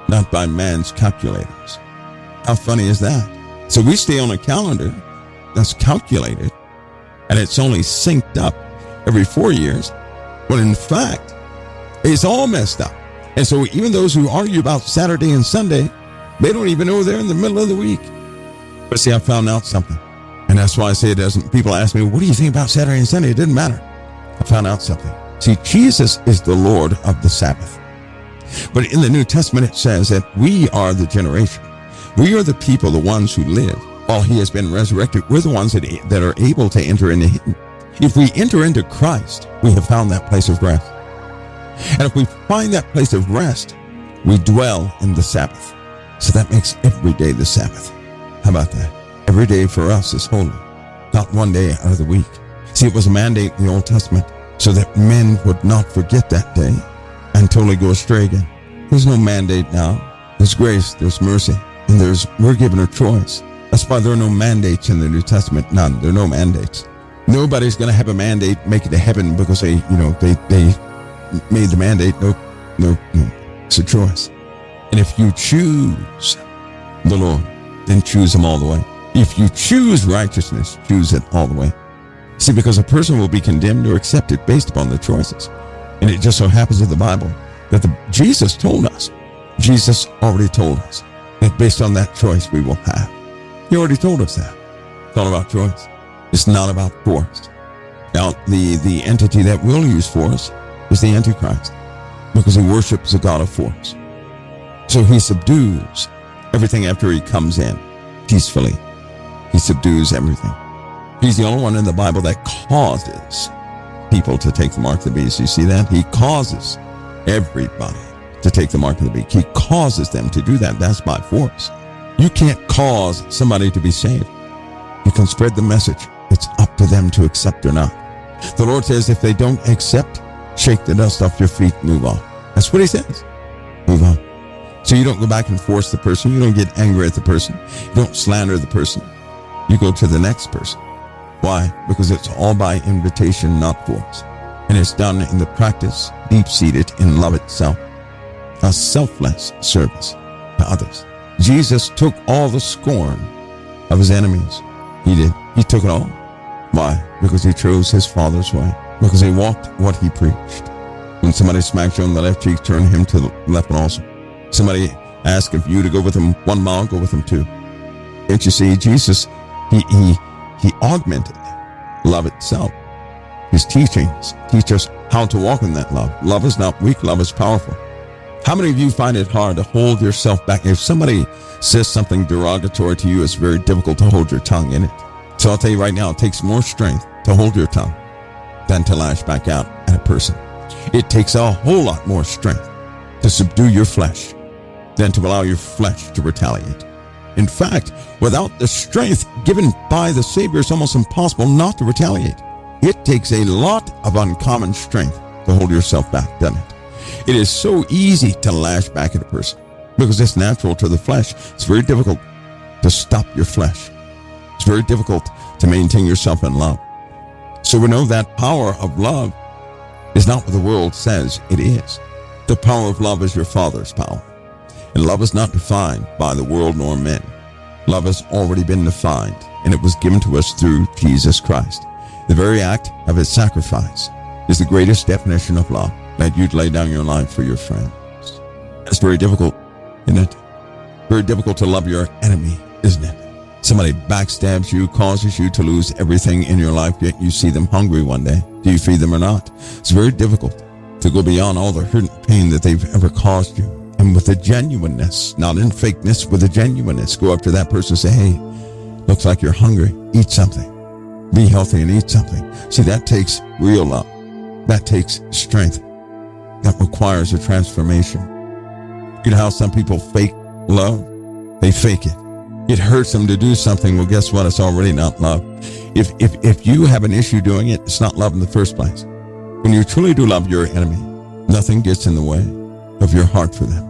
not by man's calculators. How funny is that? So we stay on a calendar that's calculated, and it's only synced up every 4 years, when in fact, it's all messed up. And so even those who argue about Saturday and Sunday, they don't even know they're in the middle of the week. But see, I found out something. And that's why I say it doesn't. People ask me, what do you think about Saturday and Sunday? It didn't matter. I found out something. See, Jesus is the Lord of the Sabbath. But in the New Testament, it says that we are the generation. We are the people, the ones who live. While he has been resurrected, we're the ones that are able to enter into him. If we enter into Christ, we have found that place of rest. And if we find that place of rest, we dwell in the Sabbath. So that makes every day the Sabbath. How about that? Every day for us is holy, not one day out of the week. See, it was a mandate in the Old Testament so that men would not forget that day and totally go astray again. There's no mandate now. There's grace, there's mercy, and we're given a choice. That's why there are no mandates in the New Testament. None. There are no mandates. Nobody's going to have a mandate, make it to heaven because they made the mandate. No. It's a choice. And if you choose the Lord, then choose him all the way. If you choose righteousness, choose it all the way. See, because a person will be condemned or accepted based upon their choices. And it just so happens in the Bible that Jesus told us, Jesus already told us that based on that choice we will have. He already told us that. It's all about choice. It's not about force. Now, the entity that will use force is the Antichrist, because he worships a God of force. So he subdues everything after he comes in peacefully. He subdues everything. He's the only one in the Bible that causes people to take the mark of the beast. You see that? He causes everybody to take the mark of the beast. He causes them to do that. That's by force. You can't cause somebody to be saved. You can spread the message. It's up to them to accept or not. The Lord says if they don't accept, shake the dust off your feet, move on. That's what he says. Move on. So you don't go back and force the person. You don't get angry at the person. You don't slander the person. You go to the next person. Why? Because it's all by invitation, not force. And it's done in the practice, deep-seated in love itself. A selfless service to others. Jesus took all the scorn of his enemies. He did. He took it all. Why? Because he chose his Father's way. Because he walked what he preached. When somebody smacks you on the left cheek, turn him to the left one also. Somebody asks if you to go with him 1 mile, go with him 2. Can't you see? Jesus, he augmented love itself. His teachings teach us how to walk in that love. Love is not weak. Love is powerful. How many of you find it hard to hold yourself back? If somebody says something derogatory to you, it's very difficult to hold your tongue in it. So I'll tell you right now, it takes more strength to hold your tongue than to lash back out at a person. It takes a whole lot more strength to subdue your flesh than to allow your flesh to retaliate. In fact, without the strength given by the Savior, it's almost impossible not to retaliate. It takes a lot of uncommon strength to hold yourself back, doesn't it? It is so easy to lash back at a person because it's natural to the flesh. It's very difficult to stop your flesh. It's very difficult to maintain yourself in love. So we know that power of love is not what the world says it is. The power of love is your Father's power. And love is not defined by the world nor men. Love has already been defined, and it was given to us through Jesus Christ. The very act of his sacrifice is the greatest definition of love, that you'd lay down your life for your friends. It's very difficult, isn't it? Very difficult to love your enemy, isn't it? Somebody backstabs you, causes you to lose everything in your life, yet you see them hungry one day. Do you feed them or not? It's very difficult to go beyond all the hurt and pain that they've ever caused you. And with a genuineness, not in fakeness, with a genuineness, go up to that person and say, hey, looks like you're hungry. Eat something. Be healthy and eat something. See, that takes real love. That takes strength. That requires a transformation. You know how some people fake love? They fake it. It hurts them to do something. Well, guess what? It's already not love. If you have an issue doing it, it's not love in the first place. When you truly do love your enemy, nothing gets in the way of your heart for them.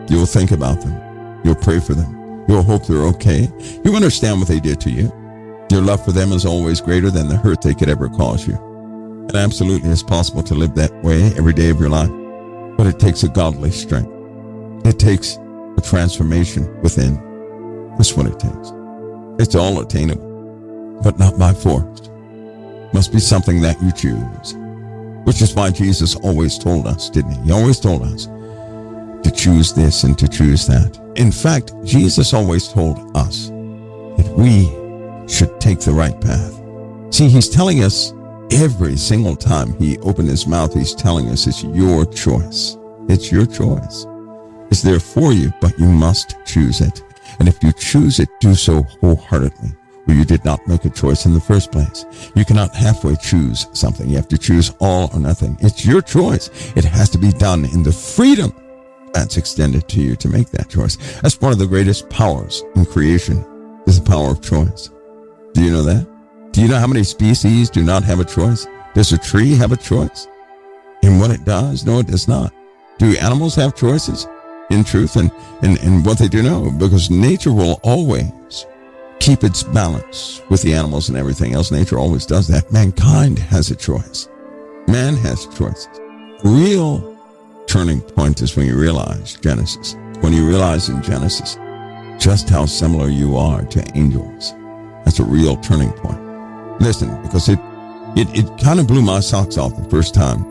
You'll think about them. You'll pray for them. You'll hope they're okay. You understand what they did to you. Your love for them is always greater than the hurt they could ever cause you. And absolutely it's possible to live that way every day of your life. But it takes a godly strength. It takes a transformation within. That's what it takes. It's all attainable, but not by force. It must be something that you choose. Which is why Jesus always told us, didn't he? He always told us to choose this and to choose that. In fact, Jesus always told us that we should take the right path. See, he's telling us every single time he opened his mouth, he's telling us it's your choice. It's your choice. It's there for you, but you must choose it. And if you choose it, do so wholeheartedly. Or you did not make a choice in the first place. You cannot halfway choose something. You have to choose all or nothing. It's your choice. It has to be done in the freedom that's extended to you to make that choice. That's one of the greatest powers in creation, is the power of choice. Do you know that? Do you know how many species do not have a choice? Does a tree have a choice in what it does? No, it does not. Do animals have choices in truth and what they do? No, because nature will always keep its balance with the animals and everything else. Nature always does that. Mankind has a choice. Man has choices. Real turning point is when you realize Genesis. When you realize in Genesis just how similar you are to angels. That's a real turning point. Listen, because it It kind of blew my socks off the first time.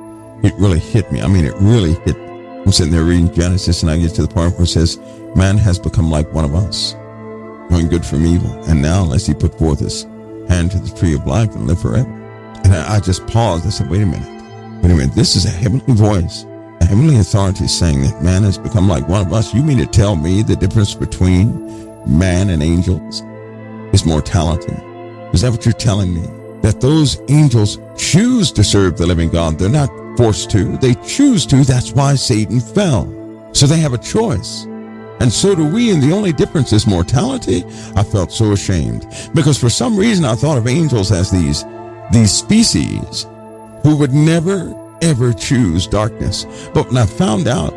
It really hit me. I mean, it really hit me. I'm sitting there reading Genesis, and I get to the part where it says, man has become like one of us, knowing good from evil. And now, unless he put forth his hand to the tree of life and live forever. And I just paused. I said, wait a minute. This is a heavenly voice, a heavenly authority saying that man has become like one of us. You mean to tell me the difference between man and angels is mortality? Is that what you're telling me? That those angels choose to serve the living God. They're not forced to. They choose to. That's why Satan fell. So they have a choice. And so do we, and the only difference is mortality. I felt so ashamed because for some reason I thought of angels as these species who would never, ever choose darkness. But when I found out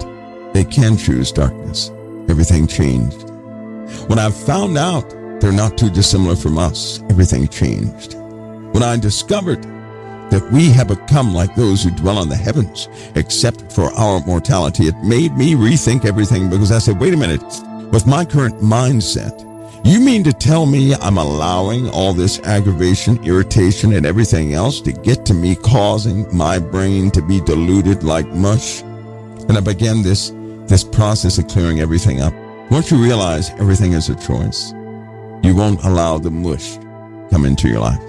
they can choose darkness, everything changed. When I found out they're not too dissimilar from us, everything changed. When I discovered that we have become like those who dwell in the heavens, except for our mortality, it made me rethink everything because I said, wait a minute, with my current mindset, you mean to tell me I'm allowing all this aggravation, irritation, and everything else to get to me, causing my brain to be diluted like mush? And I began this process of clearing everything up. Once you realize everything is a choice, you won't allow the mush come into your life.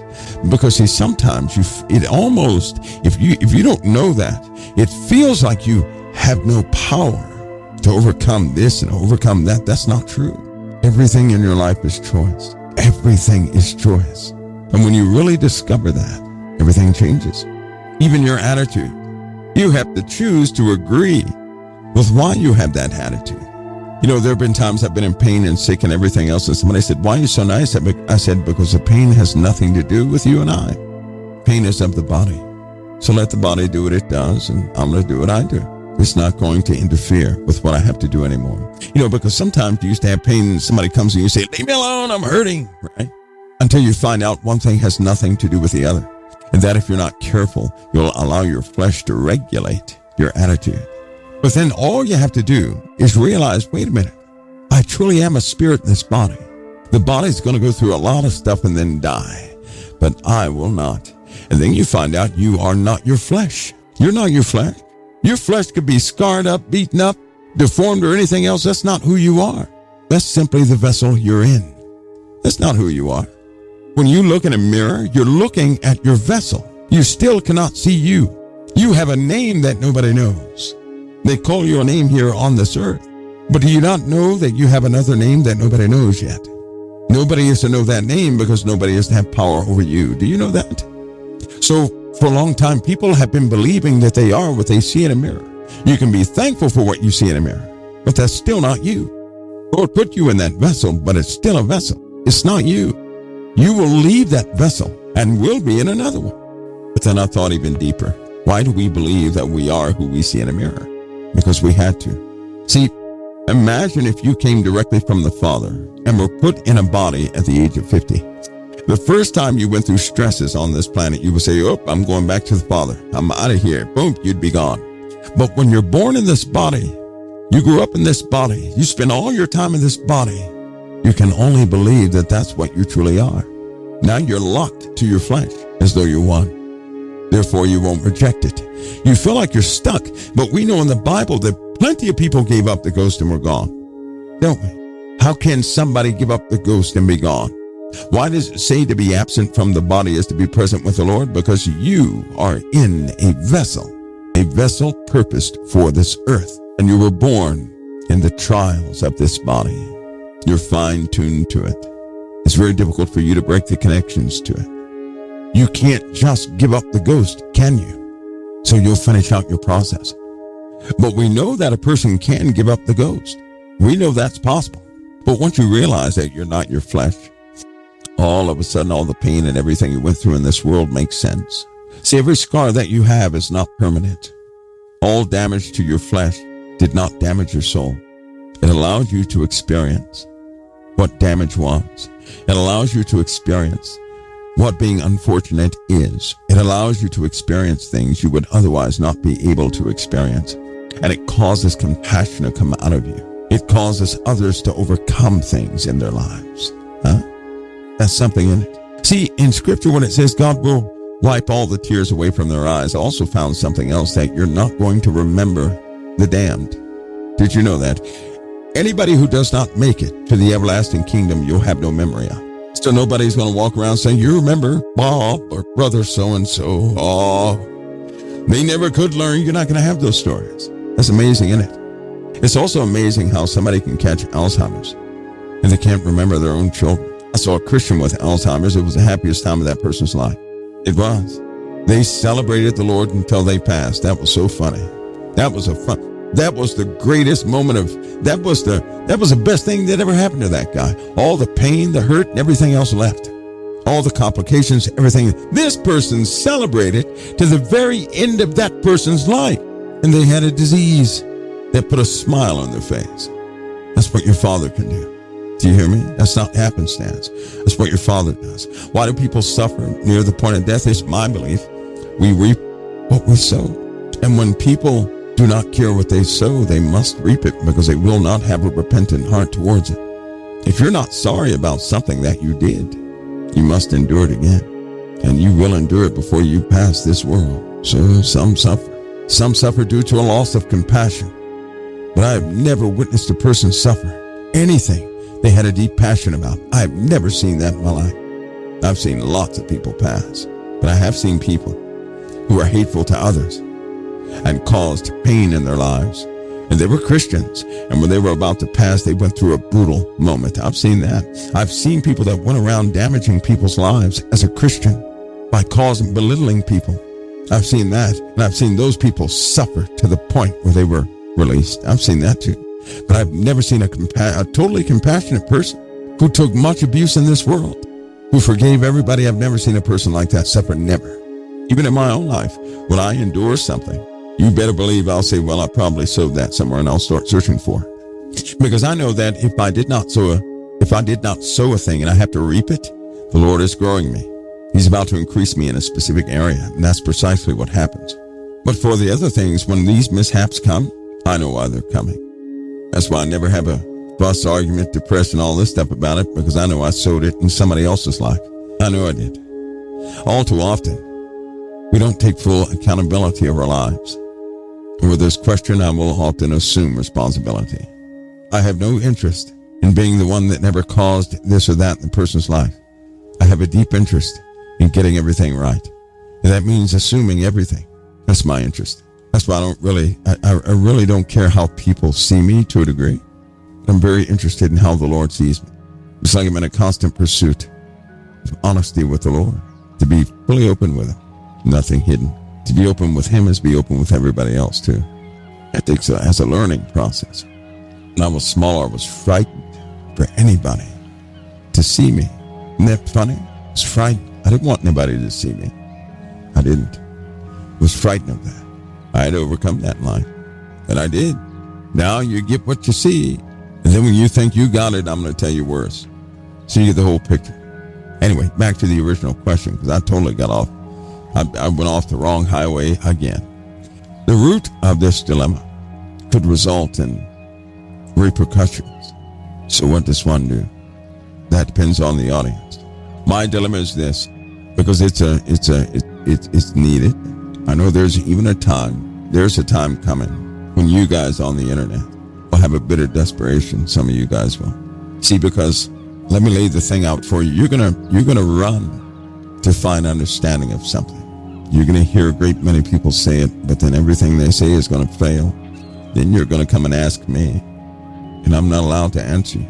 Because see, sometimes if you don't know that, it feels like you have no power to overcome this and overcome that. That's not true. Everything in your life is choice. Everything is choice. And when you really discover that, everything changes. Even your attitude. You have to choose to agree with why you have that attitude. You know, there have been times I've been in pain and sick and everything else, and somebody said, why are you so nice? I said, because the pain has nothing to do with you and I. Pain is of the body. So let the body do what it does, and I'm going to do what I do. It's not going to interfere with what I have to do anymore. You know, because sometimes you used to have pain and somebody comes and you say, leave me alone, I'm hurting, right? Until you find out one thing has nothing to do with the other. And that if you're not careful, you'll allow your flesh to regulate your attitude. But then all you have to do is realize, wait a minute, I truly am a spirit in this body. The body's going to go through a lot of stuff and then die, but I will not. And then you find out you are not your flesh. You're not your flesh. Your flesh could be scarred up, beaten up, deformed, or anything else. That's not who you are. That's simply the vessel you're in. That's not who you are. When you look in a mirror, you're looking at your vessel. You still cannot see you. You have a name that nobody knows. They call you a name here on this earth. But do you not know that you have another name that nobody knows yet? Nobody is to know that name because nobody is to have power over you. Do you know that? So for a long time, people have been believing that they are what they see in a mirror. You can be thankful for what you see in a mirror, but that's still not you. Lord put you in that vessel, but it's still a vessel. It's not you. You will leave that vessel and will be in another one. But then I thought even deeper. Why do we believe that we are who we see in a mirror? Because we had to. See, imagine if you came directly from the Father and were put in a body at the age of 50. The first time you went through stresses on this planet, you would say, oh, I'm going back to the Father. I'm out of here. Boom, you'd be gone. But when you're born in this body, you grew up in this body, you spend all your time in this body, you can only believe that that's what you truly are. Now you're locked to your flesh as though you're one. Therefore, you won't reject it. You feel like you're stuck, but we know in the Bible that plenty of people gave up the ghost and were gone, don't we? How can somebody give up the ghost and be gone? Why does it say to be absent from the body is to be present with the Lord? Because you are in a vessel purposed for this earth, and you were born in the trials of this body. You're fine-tuned to it. It's very difficult for you to break the connections to it. You can't just give up the ghost, can you? So you'll finish out your process. But we know that a person can give up the ghost. We know that's possible. But once you realize that you're not your flesh, all of a sudden all the pain and everything you went through in this world makes sense. See, every scar that you have is not permanent. All damage to your flesh did not damage your soul. It allowed you to experience what damage was. It allows you to experience what being unfortunate is. It allows you to experience things you would otherwise not be able to experience. And it causes compassion to come out of you. It causes others to overcome things in their lives. That's something in it. See, in Scripture, when it says God will wipe all the tears away from their eyes. I also found something else, that you're not going to remember the damned. Did you know that? Anybody who does not make it to the everlasting kingdom, you'll have no memory of. So nobody's going to walk around saying, you remember Bob or brother so-and-so. Oh, they never could learn. You're not going to have those stories. That's amazing, isn't it? It's also amazing how somebody can catch Alzheimer's and they can't remember their own children. I saw a Christian with Alzheimer's. It was the happiest time of that person's life. It was. They celebrated the Lord until they passed. That was so funny. That was the greatest moment that was the best thing that ever happened to that guy. All the pain, the hurt, and everything else left. All the complications, everything. This person celebrated to the very end of that person's life. And they had a disease that put a smile on their face. That's what your Father can do. Do you hear me? That's not happenstance. That's what your Father does. Why do people suffer near the point of death? It's my belief. We reap what we sow. And when people do not care what they sow, they must reap it, because they will not have a repentant heart towards it. If you're not sorry about something that you did, you must endure it again. And you will endure it before you pass this world. So some suffer. Some suffer due to a loss of compassion. But I have never witnessed a person suffer anything they had a deep passion about. I have never seen that in my life. I've seen lots of people pass, but I have seen people who are hateful to others and caused pain in their lives. And they were Christians, and when they were about to pass, they went through a brutal moment. I've seen that. I've seen people that went around damaging people's lives as a Christian by causing belittling people. I've seen that, and I've seen those people suffer to the point where they were released. I've seen that too. But I've never seen a totally compassionate person who took much abuse in this world, who forgave everybody. I've never seen a person like that suffer, never. Even in my own life, when I endure something, you better believe I'll say, well, I probably sowed that somewhere, and I'll start searching for it. Because I know that if I did not sow a thing and I have to reap it, the Lord is growing me. He's about to increase me in a specific area, and that's precisely what happens. But for the other things, when these mishaps come, I know why they're coming. That's why I never have a fuss, argument, depression, all this stuff about it, because I know I sowed it in somebody else's life. I know I did. All too often, we don't take full accountability of our lives. And with this question, I will often assume responsibility. I have no interest in being the one that never caused this or that in the person's life. I have a deep interest in getting everything right. And that means assuming everything. That's my interest. That's why I really don't care how people see me to a degree. I'm very interested in how the Lord sees me. It's like I'm in a constant pursuit of honesty with the Lord, to be fully open with Him, nothing hidden. To be open with Him is be open with everybody else too. That takes as a learning process. When I was smaller, I was frightened for anybody to see me. Isn't that funny? I was frightened. I didn't want anybody to see me. I didn't. I was frightened of that. I had to overcome that in life. And I did. Now you get what you see. And then when you think you got it, I'm going to tell you worse. So you get the whole picture. Anyway, back to the original question, because I totally got off. I went off the wrong highway again. The root of this dilemma could result in repercussions. So what does one do? That depends on the audience. My dilemma is this, because it's needed. I know there's a time coming when you guys on the internet will have a bit of desperation. Some of you guys will. See, because let me lay the thing out for you. You're gonna run to find understanding of something. You're gonna hear a great many people say it, but then everything they say is gonna fail. Then you're gonna come and ask me, and I'm not allowed to answer you.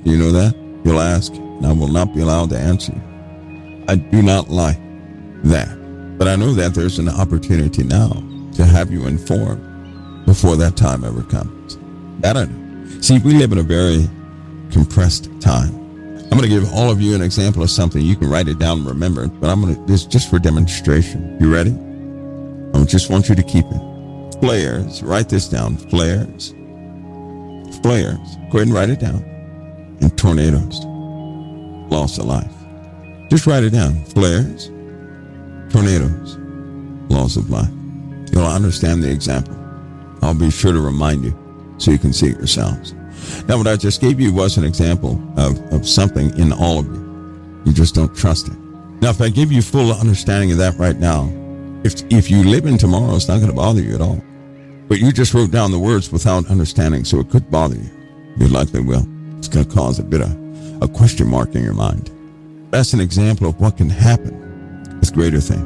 You know that? You'll ask, and I will not be allowed to answer you. I do not like that. But I know that there's an opportunity now to have you informed before that time ever comes. That I know. See, we live in a very compressed time. I'm going to give all of you an example of something. You can write it down and remember it, but this just for demonstration. You ready? I just want you to keep it. Flares. Write this down. Flares. Flares. Go ahead and write it down. And tornadoes. Loss of life. Just write it down. Flares. Tornadoes. Loss of life. You'll understand the example. I'll be sure to remind you so you can see it yourselves. Now, what I just gave you was an example of something in all of you. You just don't trust it. Now, if I give you full understanding of that right now, if you live in tomorrow, it's not going to bother you at all. But you just wrote down the words without understanding, so it could bother you. You likely will. It's going to cause a bit of a question mark in your mind. That's an example of what can happen with greater things.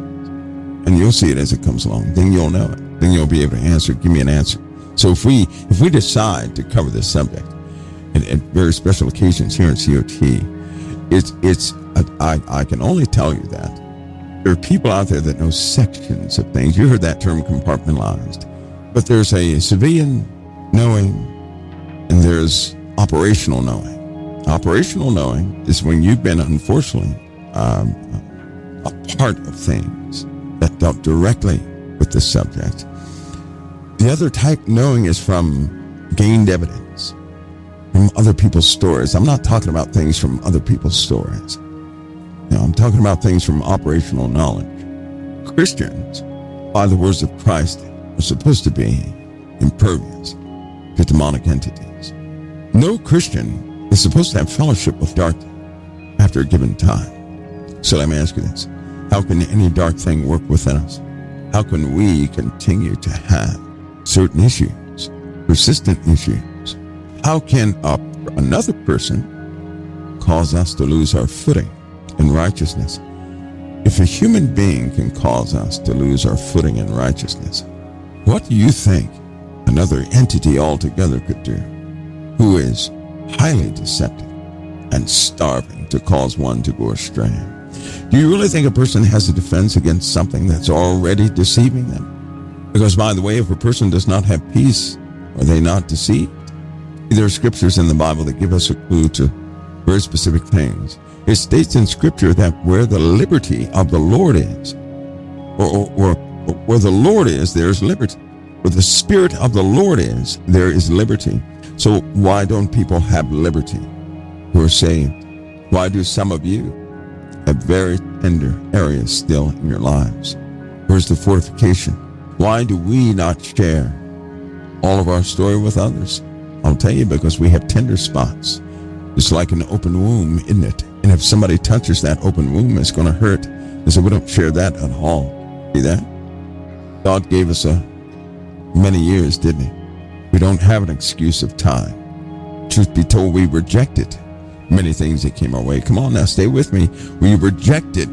And you'll see it as it comes along. Then you'll know it. Then you'll be able to answer. Give me an answer. So if we decide to cover this subject at very special occasions here in COT, I can only tell you that there are people out there that know sections of things. You heard that term compartmentalized. But there's a civilian knowing and there's operational knowing. Operational knowing is when you've been, unfortunately, a part of things that dealt directly with the subject. The other type knowing is from gained evidence, from other people's stories. I'm not talking about things from other people's stories. No, I'm talking about things from operational knowledge. Christians, by the words of Christ, are supposed to be impervious to demonic entities. No Christian is supposed to have fellowship with darkness after a given time. So let me ask you this. How can any dark thing work within us? How can we continue to have certain issues, persistent issues? How can another person cause us to lose our footing in righteousness? If a human being can cause us to lose our footing in righteousness, what do you think another entity altogether could do who is highly deceptive and starving to cause one to go astray? Do you really think a person has a defense against something that's already deceiving them? Because, by the way, if a person does not have peace, are they not deceived? There are scriptures in the Bible that give us a clue to very specific things. It states in Scripture that where the liberty of the Lord is, or where the Lord is, there is liberty. Where the Spirit of the Lord is, there is liberty. So why don't people have liberty who are saved? Why do some of you have very tender areas still in your lives? Where's the fortification? Why do we not share all of our story with others? I'll tell you, because we have tender spots. It's like an open womb, isn't it? And if somebody touches that open womb, it's going to hurt. And so we don't share that at all. See that? God gave us many years, didn't he? We don't have an excuse of time. Truth be told, we rejected many things that came our way. Come on now, stay with me. We rejected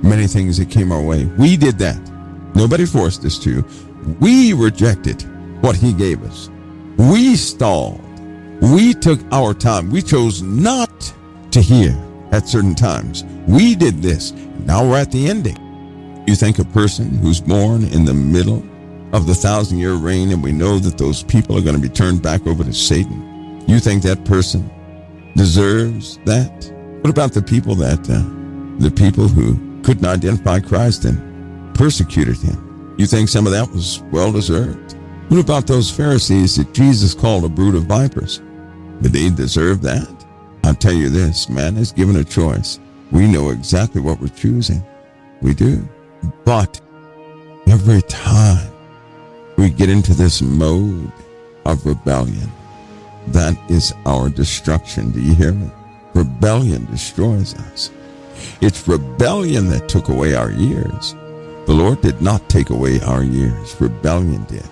many things that came our way. We did that. Nobody forced us to. We rejected what he gave us. We stalled. We took our time. We chose not to hear at certain times. We did this. Now we're at the ending. You think a person who's born in the middle of the 1,000-year reign, and we know that those people are going to be turned back over to Satan, you think that person deserves that? What about the people who couldn't identify Christ and persecuted him? You think some of that was well-deserved? What about those Pharisees that Jesus called a brood of vipers? Did they deserve that? I'll tell you this, man is given a choice. We know exactly what we're choosing. We do. But every time we get into this mode of rebellion, that is our destruction. Do you hear me? Rebellion destroys us. It's rebellion that took away our years. The Lord did not take away our years. Rebellion did.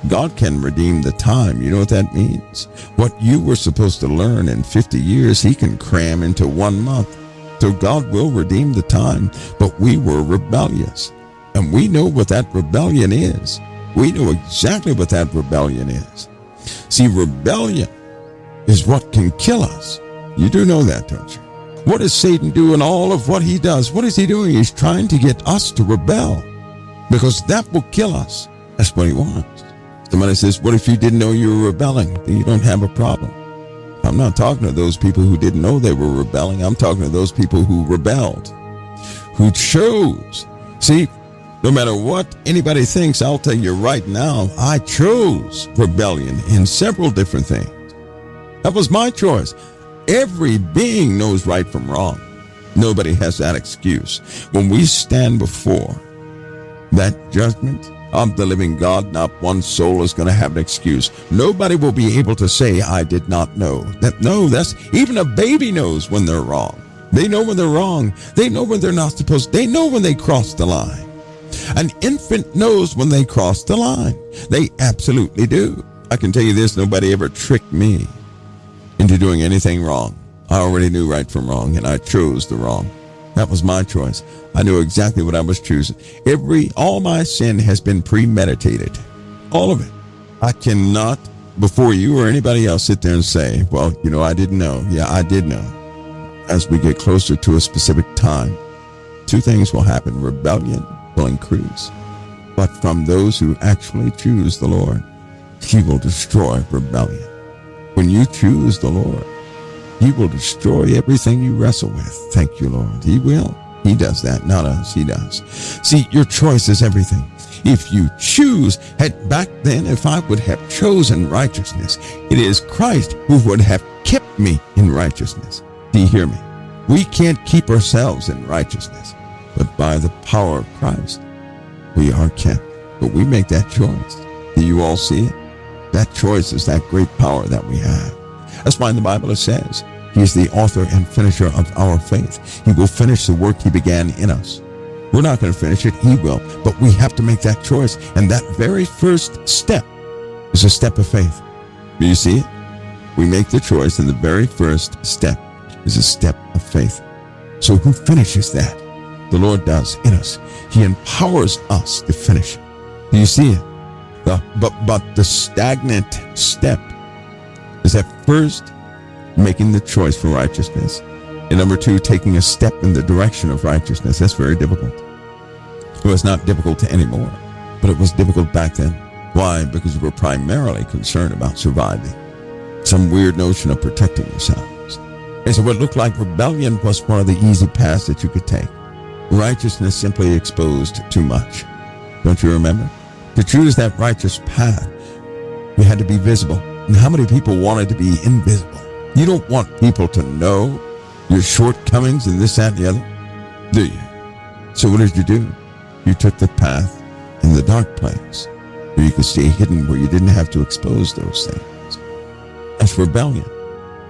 God can redeem the time. You know what that means? What you were supposed to learn in 50 years, he can cram into 1 month. So God will redeem the time, but we were rebellious. And we know what that rebellion is. We know exactly what that rebellion is. See, rebellion is what can kill us. You do know that, don't you? What does Satan do in all of what he does? What is he doing? He's trying to get us to rebel, because that will kill us. That's what he wants. Somebody says, what if you didn't know you were rebelling? Then you don't have a problem. I'm not talking to those people who didn't know they were rebelling. I'm talking to those people who rebelled, who chose. See, no matter what anybody thinks, I'll tell you right now, I chose rebellion in several different things. That was my choice. Every being knows right from wrong. Nobody has that excuse. When we stand before that judgment of the living God, not one soul is going to have an excuse. Nobody will be able to say, I did not know. That's even a baby knows when they're wrong. They know when they're wrong. They know when they're not supposed. They know when they cross the line. An infant knows when they cross the line. They absolutely do. I can tell you this, nobody ever tricked me into doing anything wrong. I already knew right from wrong, and I chose the wrong. That was my choice. I knew exactly what I was choosing. All my sin has been premeditated. All of it. I cannot, before you or anybody else, sit there and say, well, I didn't know. Yeah, I did know. As we get closer to a specific time, two things will happen. Rebellion will increase. But from those who actually choose the Lord, he will destroy rebellion. When you choose the Lord, he will destroy everything you wrestle with. Thank you, Lord. He will. He does that, not us. He does. See, your choice is everything. If you choose, back then, if I would have chosen righteousness, it is Christ who would have kept me in righteousness. Do you hear me? We can't keep ourselves in righteousness, but by the power of Christ, we are kept. But we make that choice. Do you all see it? That choice is that great power that we have. That's why in the Bible it says, he is the author and finisher of our faith. He will finish the work he began in us. We're not going to finish it. He will. But we have to make that choice. And that very first step is a step of faith. Do you see it? We make the choice, and the very first step is a step of faith. So who finishes that? The Lord does in us. He empowers us to finish it. Do you see it? But the stagnant step is at first making the choice for righteousness. And number two, taking a step in the direction of righteousness. That's very difficult. It was not difficult anymore, but it was difficult back then. Why? Because you were primarily concerned about surviving. Some weird notion of protecting yourselves. And so what looked like rebellion was one of the easy paths that you could take. Righteousness simply exposed too much. Don't you remember? To choose that righteous path, you had to be visible. And how many people wanted to be invisible? You don't want people to know your shortcomings and this, that, and the other, do you? So what did you do? You took the path in the dark place where you could stay hidden, where you didn't have to expose those things. That's rebellion.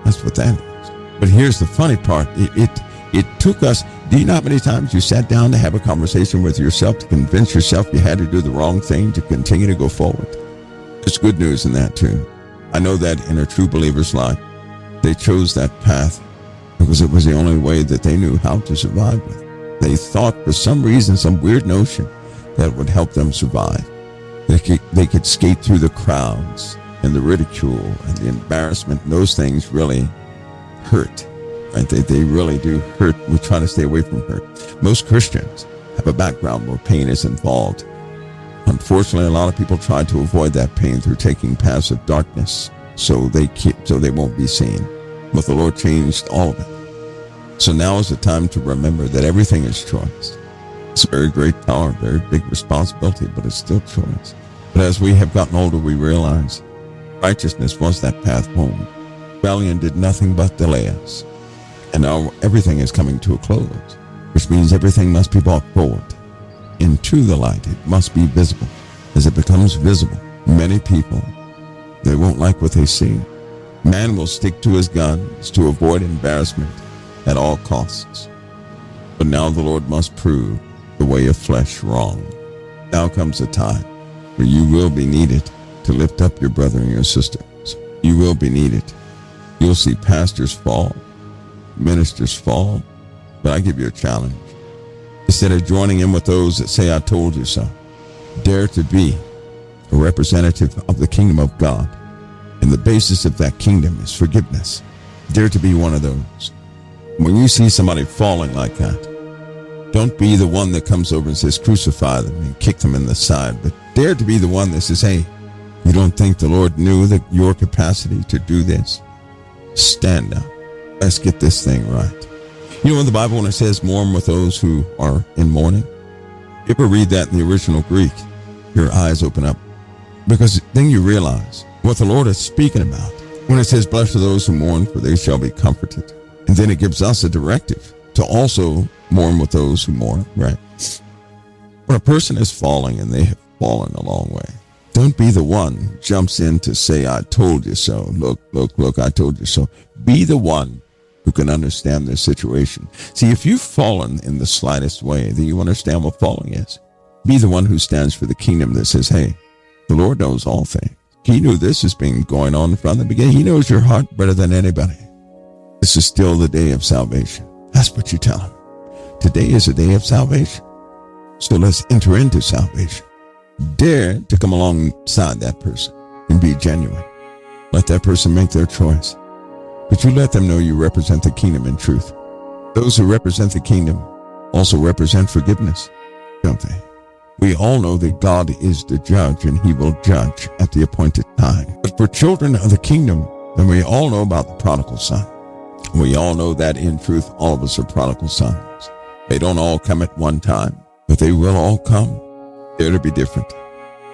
That's what that is. But here's the funny part. It took us, do you know how many times you sat down to have a conversation with yourself to convince yourself you had to do the wrong thing to continue to go forward? There's good news in that too. I know that in a true believer's life, they chose that path because it was the only way that they knew how to survive with. They thought for some reason, some weird notion that would help them survive. They could skate through the crowds and the ridicule and the embarrassment. And those things really hurt. Right? They really do hurt. We try to stay away from hurt. Most Christians have a background where pain is involved. Unfortunately, a lot of people try to avoid that pain through taking paths of darkness so they won't be seen. But the Lord changed all of it. So now is the time to remember that everything is choice. It's a very great power, very big responsibility, but it's still choice. But as we have gotten older, we realize righteousness was that path home. Rebellion did nothing but delay us. And now everything is coming to a close, which means everything must be brought forward into the light. It must be visible. As it becomes visible, many people, they won't like what they see. Man will stick to his guns to avoid embarrassment at all costs. But now the Lord must prove the way of flesh wrong. Now comes a time where you will be needed to lift up your brother and your sisters. You will be needed. You'll see pastors fall, ministers fall, but I give you a challenge. Instead of joining in with those that say, I told you so, dare to be a representative of the kingdom of God. And the basis of that kingdom is forgiveness. Dare to be one of those. When you see somebody falling like that, don't be the one that comes over and says, crucify them and kick them in the side, but dare to be the one that says, hey, you don't think the Lord knew that your capacity to do this? Stand up. Let's get this thing right. You know in the Bible when it says mourn with those who are in mourning? You ever read that in the original Greek? Your eyes open up. Because then you realize what the Lord is speaking about. When it says, blessed are those who mourn, for they shall be comforted. And then it gives us a directive to also mourn with those who mourn, right? When a person is falling and they have fallen a long way, don't be the one who jumps in to say, I told you so. Look, I told you so. Be the one who can understand their situation. See, if you've fallen in the slightest way, then you understand what falling is. Be the one who stands for the kingdom that says, hey, the Lord knows all things. He knew this has been going on from the beginning. He knows your heart better than anybody. This is still the day of salvation. That's what you tell him. Today is a day of salvation. So let's enter into salvation. Dare to come alongside that person and be genuine. Let that person make their choice. But you let them know you represent the kingdom in truth. Those who represent the kingdom also represent forgiveness, don't they? We all know that God is the judge and he will judge at the appointed time. But for children of the kingdom, then we all know about the prodigal son. We all know that in truth, all of us are prodigal sons. They don't all come at one time, but they will all come. They're to be different.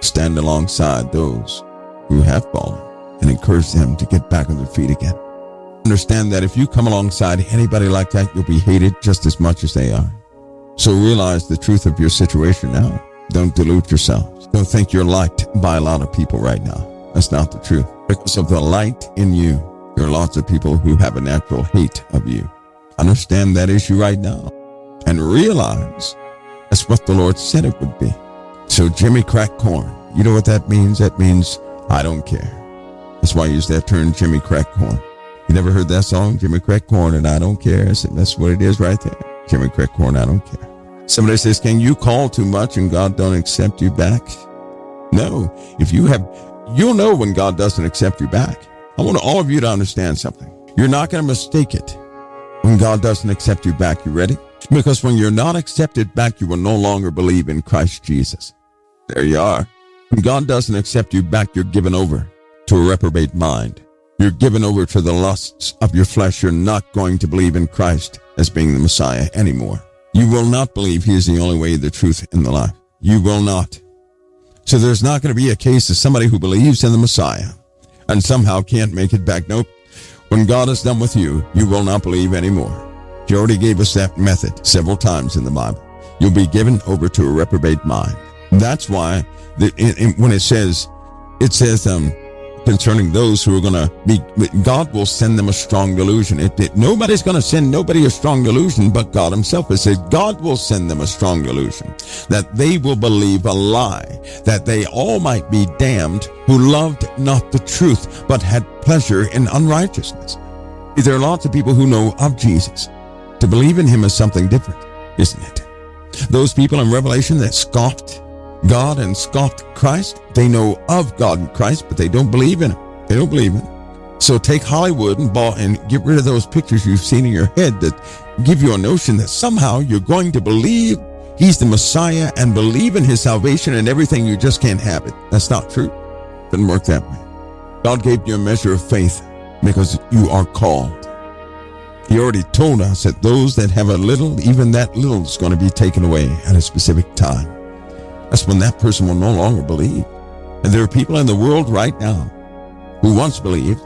Stand alongside those who have fallen and encourage them to get back on their feet again. Understand that if you come alongside anybody like that, you'll be hated just as much as they are. So realize the truth of your situation now. Don't delude yourselves. Don't think you're liked by a lot of people right now. That's not the truth. Because of the light in you, there are lots of people who have a natural hate of you. Understand that issue right now and realize that's what the Lord said it would be. So Jimmy Crack Corn, you know what that means? That means I don't care. That's why I use that term, Jimmy Crack Corn. You never heard that song, Jimmy Crack Corn and I don't care? That's what it is right there. Jimmy Crack Corn, I don't care. Somebody says, can you call too much and God don't accept you back? No. You'll know when God doesn't accept you back. I want all of you to understand something. You're not going to mistake it when God doesn't accept you back. You ready? Because when you're not accepted back, you will no longer believe in Christ Jesus. There you are. When God doesn't accept you back, you're given over to a reprobate mind. You're given over to the lusts of your flesh. You're not going to believe in Christ as being the Messiah anymore. You will not believe he is the only way, the truth, and the life. You will not. So there's not going to be a case of somebody who believes in the Messiah and somehow can't make it back. Nope. When God is done with you, you will not believe anymore. He already gave us that method several times in the Bible. You'll be given over to a reprobate mind. That's why when it says concerning those who are going to be, God will send them a strong delusion. Nobody's going to send nobody a strong delusion, but God himself has said God will send them a strong delusion, that they will believe a lie, that they all might be damned who loved not the truth, but had pleasure in unrighteousness. There are lots of people who know of Jesus. To believe in him is something different, isn't it? Those people in Revelation that scoffed God and scoffed Christ, they know of God and Christ, but they don't believe in him. They don't believe in him. So take Hollywood and get rid of those pictures you've seen in your head that give you a notion that somehow you're going to believe he's the Messiah and believe in his salvation and everything. You just can't have it. That's not true. It doesn't work that way. God gave you a measure of faith because you are called. He already told us that those that have a little, even that little is going to be taken away at a specific time. That's when that person will no longer believe. And there are people in the world right now who once believed,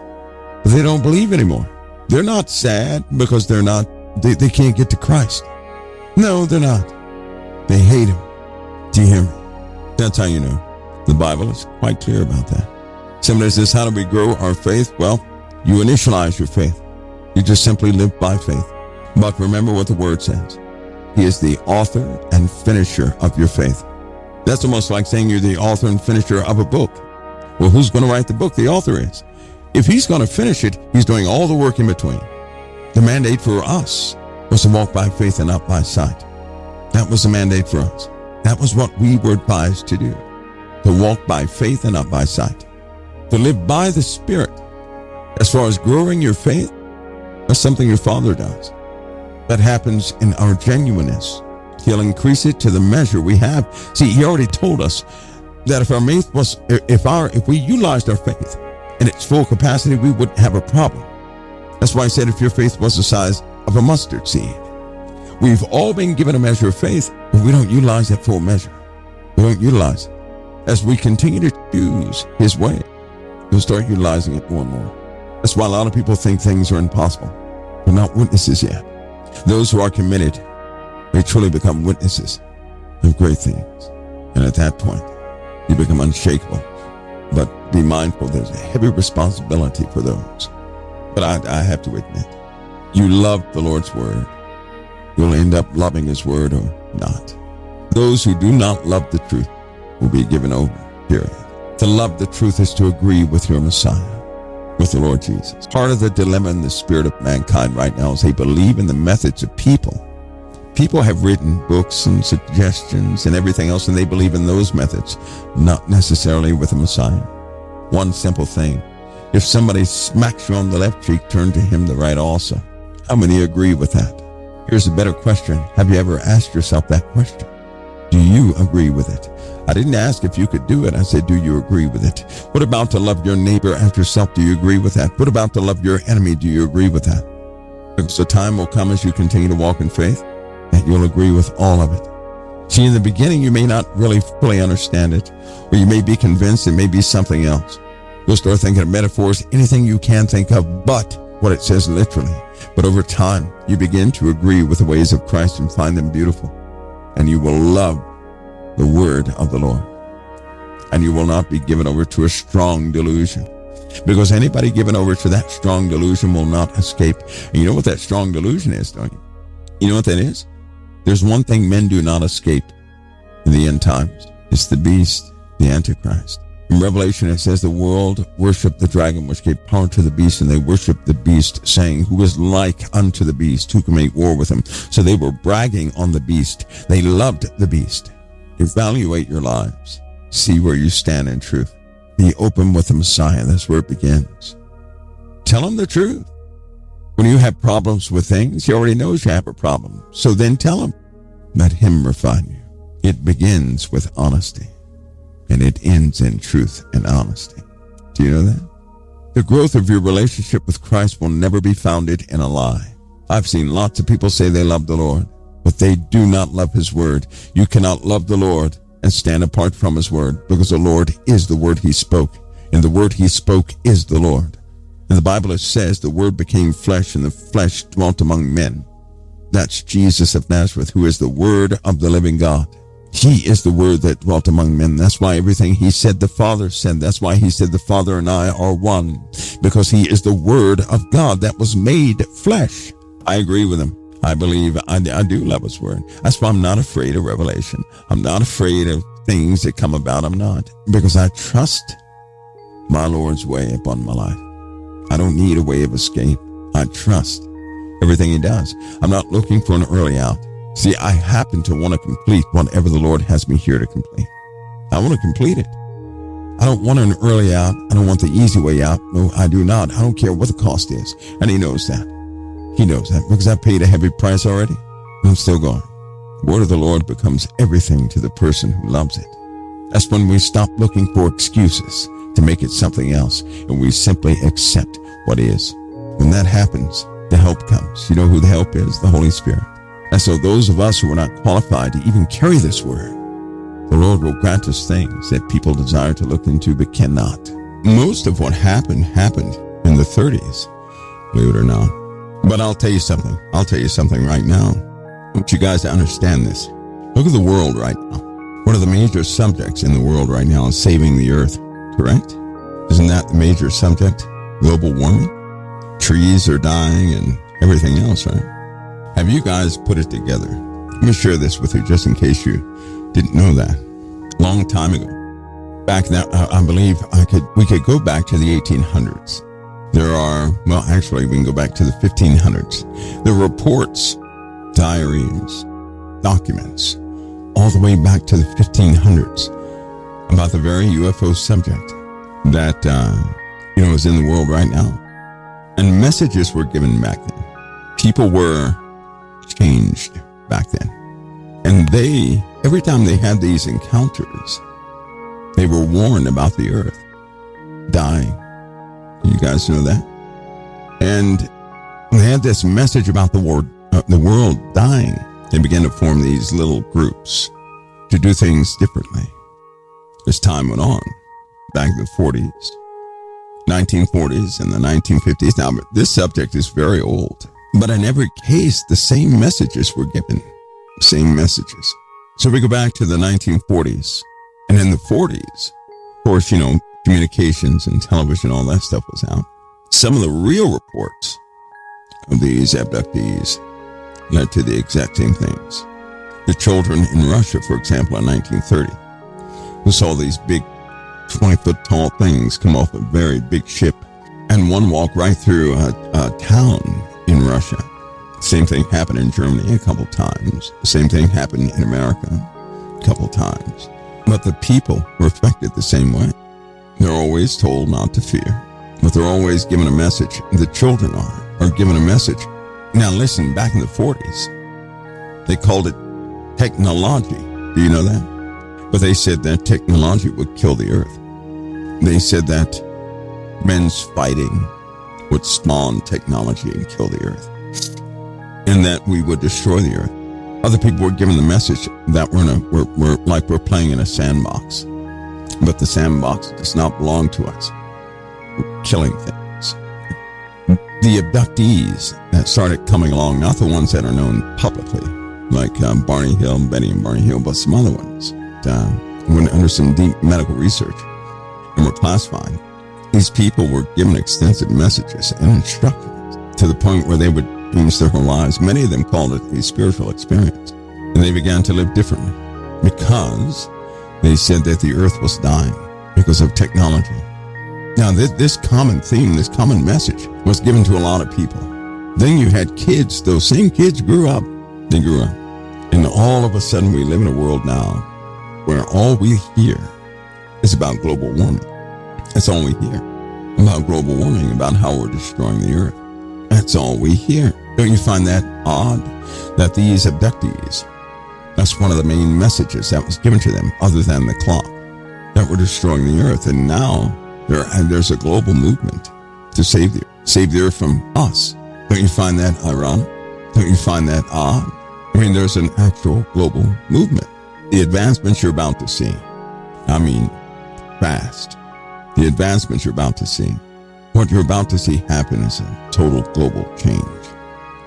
but they don't believe anymore. They're not sad because they can't get to Christ. No, they're not. They hate him. Do you hear me? That's how you know. The Bible is quite clear about that. Somebody says, how do we grow our faith? Well, you initialize your faith. You just simply live by faith. But remember what the word says. He is the author and finisher of your faith. That's almost like saying you're the author and finisher of a book. Well, who's going to write the book? The author is. If he's going to finish it, he's doing all the work in between. The mandate for us was to walk by faith and not by sight. That was the mandate for us. That was what we were advised to do. To walk by faith and not by sight. To live by the Spirit. As far as growing your faith, that's something your Father does. That happens in our genuineness. He'll increase it to the measure we have. See, he already told us that if we utilized our faith in its full capacity, we wouldn't have a problem. That's why I said if your faith was the size of a mustard seed. We've all been given a measure of faith, but we don't utilize that full measure. We don't utilize it. As we continue to choose his way, we'll start utilizing it more and more. That's why a lot of people think things are impossible. They're not witnesses yet. Those who are committed may truly become witnesses of great things. And at that point, you become unshakable. But be mindful, there's a heavy responsibility for those. But I have to admit, you love the Lord's word, you'll end up loving his word or not. Those who do not love the truth will be given over, period. To love the truth is to agree with your Messiah, with the Lord Jesus. Part of the dilemma in the spirit of mankind right now is they believe in the methods of people. People have written books and suggestions and everything else, and they believe in those methods, not necessarily with the Messiah. One simple thing. If somebody smacks you on the left cheek, turn to him the right also. How many agree with that? Here's a better question. Have you ever asked yourself that question? Do you agree with it? I didn't ask if you could do it. I said, do you agree with it? What about to love your neighbor as yourself? Do you agree with that? What about to love your enemy? Do you agree with that? Because the time will come as you continue to walk in faith that you'll agree with all of it. See, in the beginning, you may not really fully understand it, or you may be convinced it may be something else. You'll start thinking of metaphors, anything you can think of, but what it says literally. But over time, you begin to agree with the ways of Christ and find them beautiful. And you will love the word of the Lord. And you will not be given over to a strong delusion. Because anybody given over to that strong delusion will not escape. And you know what that strong delusion is, don't you? You know what that is? There's one thing men do not escape in the end times. It's the beast, the Antichrist. In Revelation, it says the world worshiped the dragon, which gave power to the beast, and they worshiped the beast, saying, who is like unto the beast? Who can make war with him? So they were bragging on the beast. They loved the beast. Evaluate your lives. See where you stand in truth. Be open with the Messiah. That's where it begins. Tell him the truth. When you have problems with things, he already knows you have a problem. So then tell him. Let him refine you. It begins with honesty. And it ends in truth and honesty. Do you know that? The growth of your relationship with Christ will never be founded in a lie. I've seen lots of people say they love the Lord, but they do not love his word. You cannot love the Lord and stand apart from his word, because the Lord is the word he spoke, and the word he spoke is the Lord. In the Bible it says the word became flesh, and the flesh dwelt among men. That's Jesus of Nazareth, who is the word of the living God. He is the word that dwelt among men. That's why everything he said, the Father said. That's why he said the Father and I are one, because he is the word of God that was made flesh. I agree with him. I believe I do love his word. That's why I'm not afraid of revelation. I'm not afraid of things that come about. I'm not, because I trust my Lord's way upon my life. I don't need a way of escape. I trust everything he does. I'm not looking for an early out. See, I happen to want to complete whatever the Lord has me here to complete. I want to complete it. I don't want an early out. I don't want the easy way out. No, I do not. I don't care what the cost is. And he knows that. He knows that because I paid a heavy price already. I'm still going. The word of the Lord becomes everything to the person who loves it. That's when we stop looking for excuses to make it something else, and we simply accept what is. When that happens, the help comes. You know who the help is? The Holy Spirit. And so those of us who are not qualified to even carry this word, the Lord will grant us things that people desire to look into but cannot. Most of what happened in the 30s, believe it or not. But I'll tell you something. I'll tell you something right now. I want you guys to understand this. Look at the world right now. One of the major subjects in the world right now is saving the earth, correct? Isn't that the major subject? Global warming? Trees are dying and everything else, right? Have you guys put it together? Let me share this with you just in case you didn't know that. Long time ago, back then, I believe we could go back to the 1800s. Actually, we can go back to the 1500s. There are reports, diaries, documents, all the way back to the 1500s about the very UFO subject that, is in the world right now. And messages were given back then. People were changed back then. And every time they had these encounters, they were warned about the earth dying. You guys know that? And they had this message about the world dying. They began to form these little groups to do things differently. As time went on, back in the 40s, 1940s, and the 1950s. Now, this subject is very old. But in every case, the same messages were given. Same messages. So we go back to the 1940s. And in the 40s, of course, communications and television, all that stuff was out. Some of the real reports of these abductees led to the exact same things. The children in Russia, for example, in 1930, who saw these big 20-foot tall things come off a very big ship, and one walk right through a town in Russia. Same thing happened in Germany a couple times. Same thing happened in America a couple times. But the people were affected the same way. They're always told not to fear, but they're always given a message. The children are given a message. Now listen, back in the 40s, they called it technology. Do you know that? But they said that technology would kill the earth. They said that men's fighting would spawn technology and kill the earth, and that we would destroy the earth. Other people were given the message that we're playing in a sandbox, but the sandbox does not belong to us. We're killing things. The abductees that started coming along, not the ones that are known publicly, like Barney Hill, Betty and Barney Hill, but some other ones went under some deep medical research and were classified. These people were given extensive messages and instructions to the point where they would change their whole lives. Many of them called it a spiritual experience, and they began to live differently because they said that the earth was dying because of technology. Now, this common theme, this common message was given to a lot of people. Then you had kids. Those same kids grew up. They grew up. And all of a sudden, we live in a world now where all we hear is about global warming. That's all we hear. About global warming, about how we're destroying the earth. That's all we hear. Don't you find that odd? That these abductees, that's one of the main messages that was given to them, other than the clock, that we're destroying the earth. And now there's a global movement to save the earth from us. Don't you find that ironic? Don't you find that odd? I mean, there's an actual global movement. The advancements you're about to see, I mean, fast. The advancements you're about to see, what you're about to see happen is a total global change.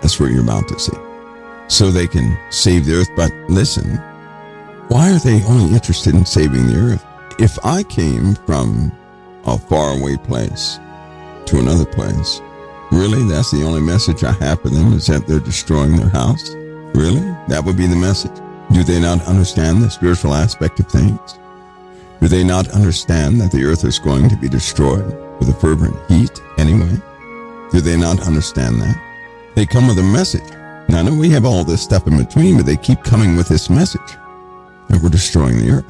That's what you're about to see. So they can save the earth. But listen, why are they only interested in saving the earth? If I came from a faraway place to another place, really, that's the only message I have for them, is that they're destroying their house? Really? That would be the message? Do they not understand the spiritual aspect of things? Do they not understand that the earth is going to be destroyed with a fervent heat anyway? Do they not understand that? They come with a message. Now, I know we have all this stuff in between, but they keep coming with this message that we're destroying the earth.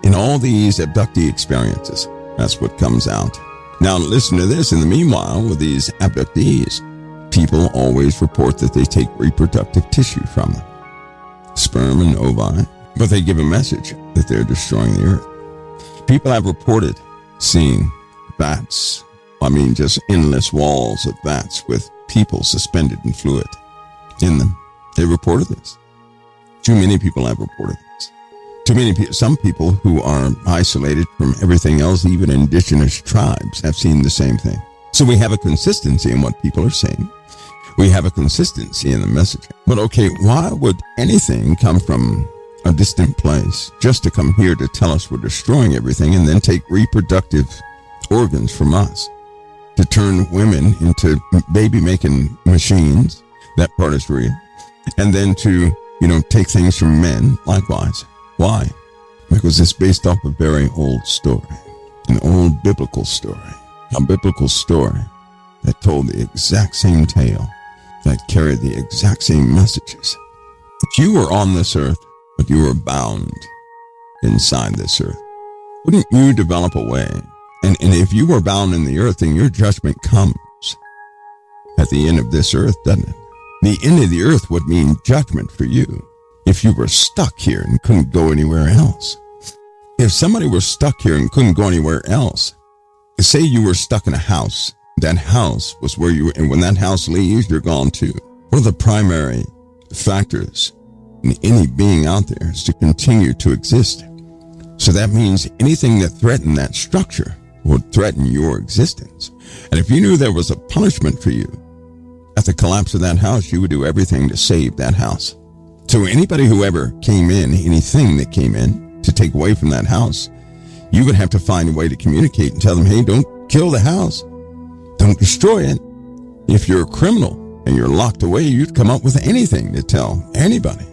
In all these abductee experiences, that's what comes out. Now, listen to this. In the meanwhile, with these abductees, people always report that they take reproductive tissue from them, sperm and ovi, but they give a message that they're destroying the earth. People have reported seeing vats, just endless walls of vats with people suspended in fluid in them. They reported this. Too many people have reported this. Too many people, some people who are isolated from everything else, even indigenous tribes, have seen the same thing. So we have a consistency in what people are saying. We have a consistency in the messaging. But okay, why would anything come from a distant place just to come here to tell us we're destroying everything and then take reproductive organs from us, to turn women into baby-making machines? That part is real. And then to, take things from men likewise. Why? Because it's based off a very old story, an old biblical story, a biblical story that told the exact same tale, that carried the exact same messages. If you were on this earth, but you were bound inside this earth, wouldn't you develop a way? And if you were bound in the earth, then your judgment comes at the end of this earth, doesn't it? The end of the earth would mean judgment for you if you were stuck here and couldn't go anywhere else. If somebody were stuck here and couldn't go anywhere else, say you were stuck in a house, that house was where you were, and when that house leaves, you're gone too. One of the primary factors in any being out there is to continue to exist. So that means anything that threatened that structure would threaten your existence. And if you knew there was a punishment for you at the collapse of that house, you would do everything to save that house. So anybody who ever came in, anything that came in to take away from that house, you would have to find a way to communicate and tell them, hey, don't kill the house. Don't destroy it. If you're a criminal, and you're locked away, you'd come up with anything to tell anybody.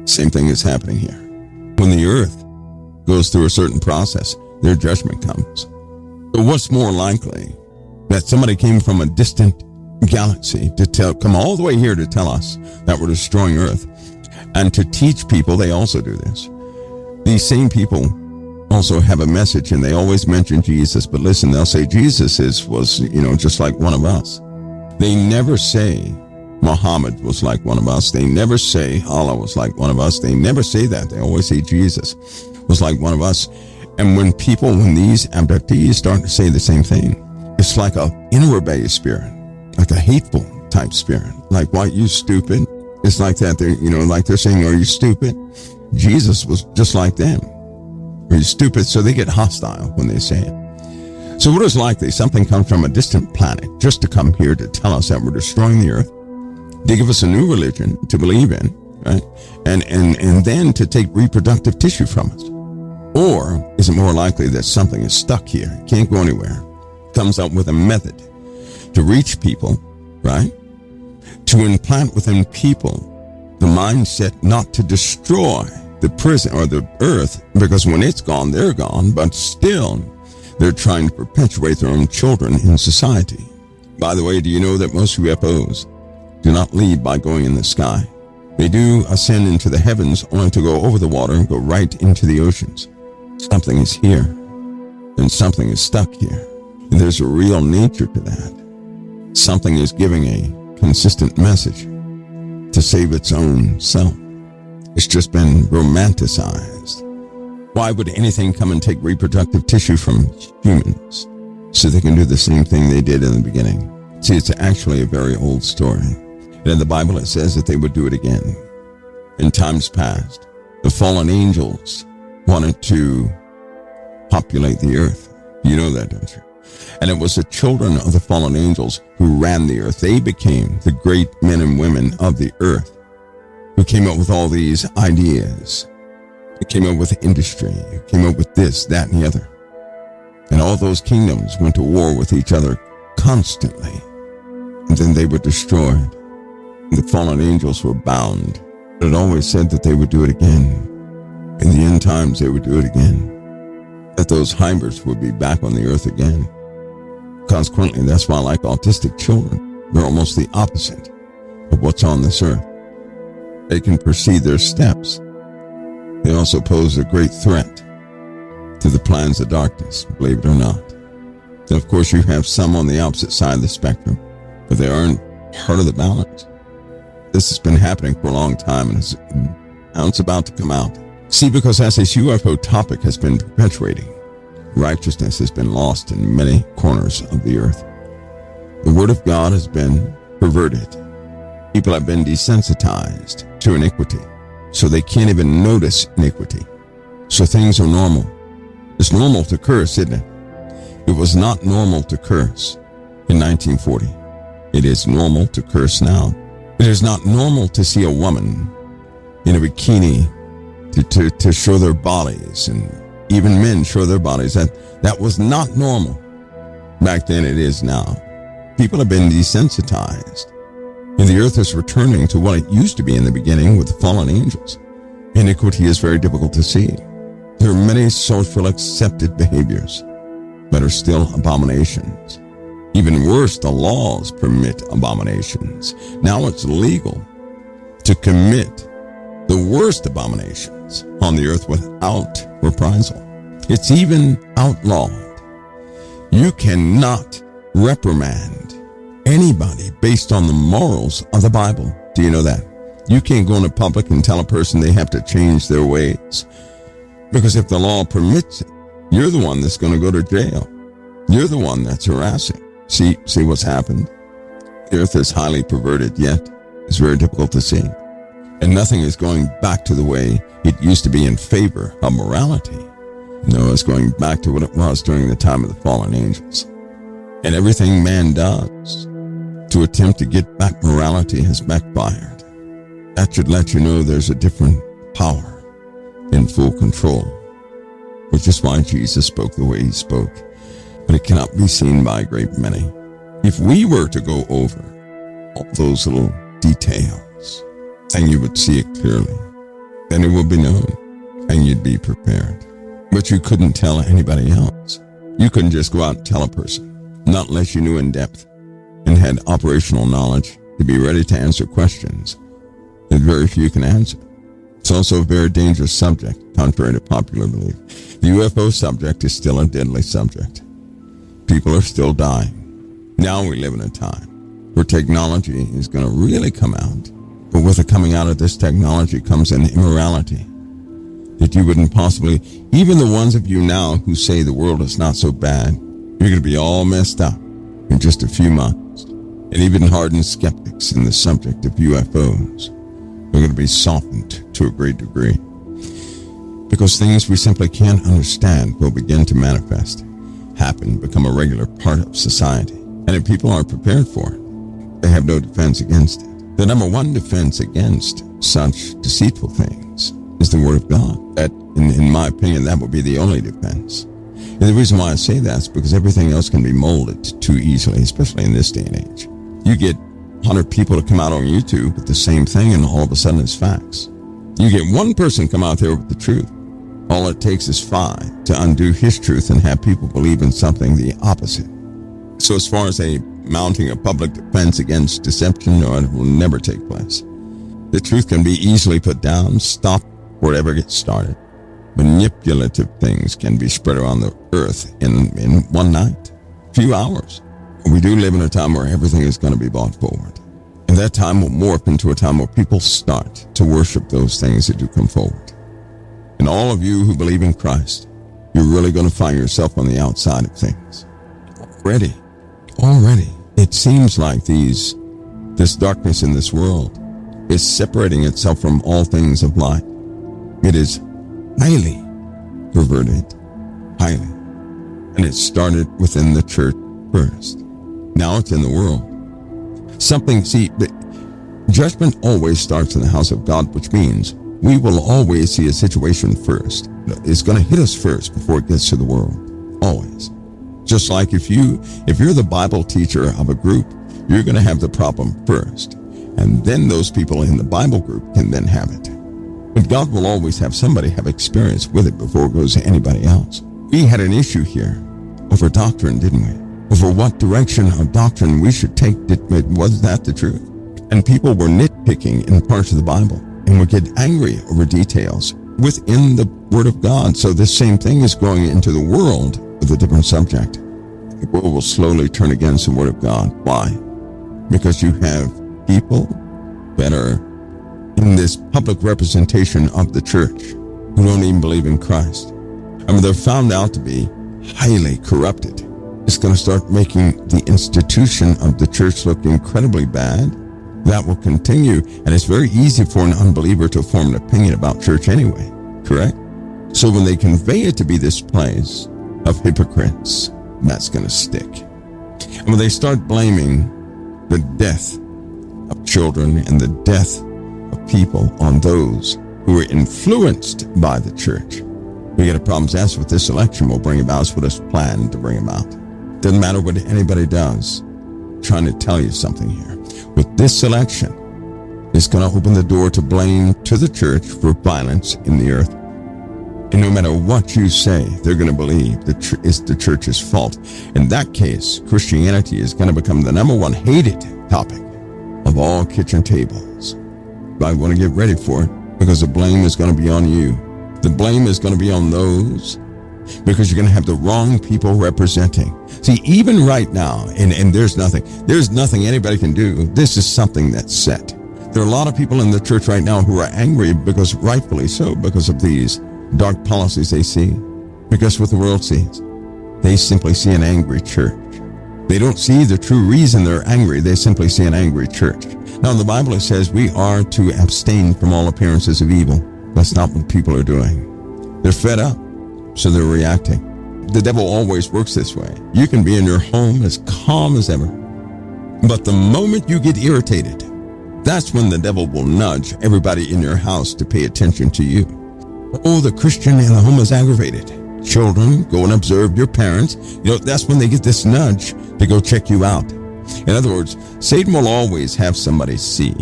Same thing is happening here. When the earth goes through a certain process, their judgment comes. So what's more likely? That somebody came from a distant galaxy to come all the way here to tell us that we're destroying Earth, and to teach people. They also do this. These same people also have a message, and they always mention Jesus. But listen, they'll say Jesus was just like one of us. They never say Muhammad was like one of us. They never say Allah was like one of us. They never say that. They always say Jesus was like one of us. And when these abductees start to say the same thing, it's like an inner rebellious spirit, like a hateful type spirit. Like, why, you stupid? It's like that. They're saying, are you stupid? Jesus was just like them. Are you stupid? So they get hostile when they say it. So what is likely? Something comes from a distant planet just to come here to tell us that we're destroying the earth, to give us a new religion to believe in, right? And then to take reproductive tissue from us. Or is it more likely that something is stuck here, can't go anywhere, comes up with a method to reach people, right? To implant within people the mindset not to destroy the prison or the earth, because when it's gone, they're gone, but still they're trying to perpetuate their own children in society. By the way, do you know that most UFOs do not leave by going in the sky? They do ascend into the heavens only to go over the water and go right into the oceans. Something is here, and something is stuck here. And there's a real nature to that. Something is giving a consistent message to save its own self. It's just been romanticized. Why would anything come and take reproductive tissue from humans so they can do the same thing they did in the beginning? See, it's actually a very old story. And in the Bible it says that they would do it again. In times past, the fallen angels wanted to populate the earth. You know that, don't you? And it was the children of the fallen angels who ran the earth. They became the great men and women of the earth, who came up with all these ideas. They came up with industry, came up with this, that, and the other. And all those kingdoms went to war with each other constantly. And then they were destroyed. And the fallen angels were bound. But it always said that they would do it again. In the end times, they would do it again. That those hybrids would be back on the earth again. Consequently, that's why, like autistic children, they're almost the opposite of what's on this earth. They can perceive their steps. They also pose a great threat to the plans of darkness, believe it or not. And of course, you have some on the opposite side of the spectrum, but they aren't part of the balance. This has been happening for a long time, and now it's about to come out. See, because as this UFO topic has been perpetuating, righteousness has been lost in many corners of the earth. The Word of God has been perverted. People have been desensitized to iniquity, so they can't even notice iniquity. So things are normal. It's normal to curse, isn't it? It was not normal to curse in 1940. It is normal to curse now. It is not normal to see a woman in a bikini to show their bodies, and even men show their bodies. That was not normal back then. It is now. People have been desensitized, and the earth is returning to what it used to be in the beginning with the fallen angels. Iniquity is very difficult to see. There are many social accepted behaviors that are still abominations. Even worse, the laws permit abominations. Now it's legal to commit the worst abominations on the earth without reprisal. It's even outlawed. You cannot reprimand anybody based on the morals of the Bible. Do you know that? You can't go into public and tell a person they have to change their ways. Because if the law permits it, you're the one that's going to go to jail. You're the one that's harassing. See what's happened? The earth is highly perverted, yet it's very difficult to see. And nothing is going back to the way it used to be in favor of morality. No, it's going back to what it was during the time of the fallen angels. And everything man does to attempt to get back morality has backfired. That should let you know there's a different power in full control, which is why Jesus spoke the way he spoke. But it cannot be seen by a great many. If we were to go over all those little details, and you would see it clearly. Then it would be known, and you'd be prepared. But you couldn't tell anybody else. You couldn't just go out and tell a person, not unless you knew in depth and had operational knowledge to be ready to answer questions that very few can answer. It's also a very dangerous subject, contrary to popular belief. The UFO subject is still a deadly subject. People are still dying. Now we live in a time where technology is going to really come out. But with the coming out of this technology comes an immorality that you wouldn't possibly, even the ones of you now who say the world is not so bad, you're going to be all messed up in just a few months. And even hardened skeptics in the subject of UFOs are going to be softened to a great degree. Because things we simply can't understand will begin to manifest, happen, become a regular part of society. And if people aren't prepared for it, they have no defense against it. The number one defense against such deceitful things is the Word of God. That, in my opinion, that would be the only defense. And the reason why I say that is because everything else can be molded too easily, especially in this day and age. You get 100 people to come out on YouTube with the same thing, and all of a sudden it's facts. You get one person come out there with the truth. All it takes is 5 to undo his truth and have people believe in something the opposite. So as far as mounting a public defense against deception, no, it will never take place. The truth can be easily put down, stopped, before it ever gets started. Manipulative things can be spread around the earth in one night, few hours. We do live in a time where everything is going to be brought forward. And that time will morph into a time where people start to worship those things that do come forward. And all of you who believe in Christ, you're really going to find yourself on the outside of things. Already, it seems like this darkness in this world is separating itself from all things of light. It is highly perverted, highly. And it started within the church first. Now it's in the world. Judgment always starts in the house of God, which means we will always see a situation first. It's going to hit us first before it gets to the world. Always. Just like if you're the Bible teacher of a group, you're going to have the problem first. And then those people in the Bible group can then have it. But God will always have somebody have experience with it before it goes to anybody else. We had an issue here over doctrine, didn't we? Over what direction of doctrine we should take. Was that the truth? And people were nitpicking in parts of the Bible and would get angry over details within the Word of God. So this same thing is going into the world with a different subject. The world will slowly turn against the Word of God. Why? Because you have people that are in this public representation of the church who don't even believe in Christ. I mean, they're found out to be highly corrupted. It's going to start making the institution of the church look incredibly bad. That will continue, and it's very easy for an unbeliever to form an opinion about church anyway, correct? So when they convey it to be this place of hypocrites, that's going to stick. And when they start blaming the death of children and the death of people on those who are influenced by the church, we get a problem. That's what this election will bring about. It's what it's planned to bring about. Doesn't matter what anybody does. I'm trying to tell you something here. With this election, it's going to open the door to blame to the church for violence in the earth. And no matter what you say, they're going to believe it's the church's fault. In that case, Christianity is going to become the number one hated topic of all kitchen tables. But I want to get ready for it because the blame is going to be on you. The blame is going to be on those because you're going to have the wrong people representing. See, even right now, and there's nothing anybody can do. This is something that's set. There are a lot of people in the church right now who are angry because, rightfully so, because of these dark policies they see. Because what the world sees, they simply see an angry church. They don't see the true reason they're angry. They simply see an angry church. Now, in the Bible, it says we are to abstain from all appearances of evil. That's not what people are doing. They're fed up, so they're reacting. The devil always works this way. You can be in your home as calm as ever, but the moment you get irritated, that's when the devil will nudge everybody in your house to pay attention to you. Oh, the Christian in the home is aggravated. Children, go and observe your parents. That's when they get this nudge to go check you out. In other words, Satan will always have somebody see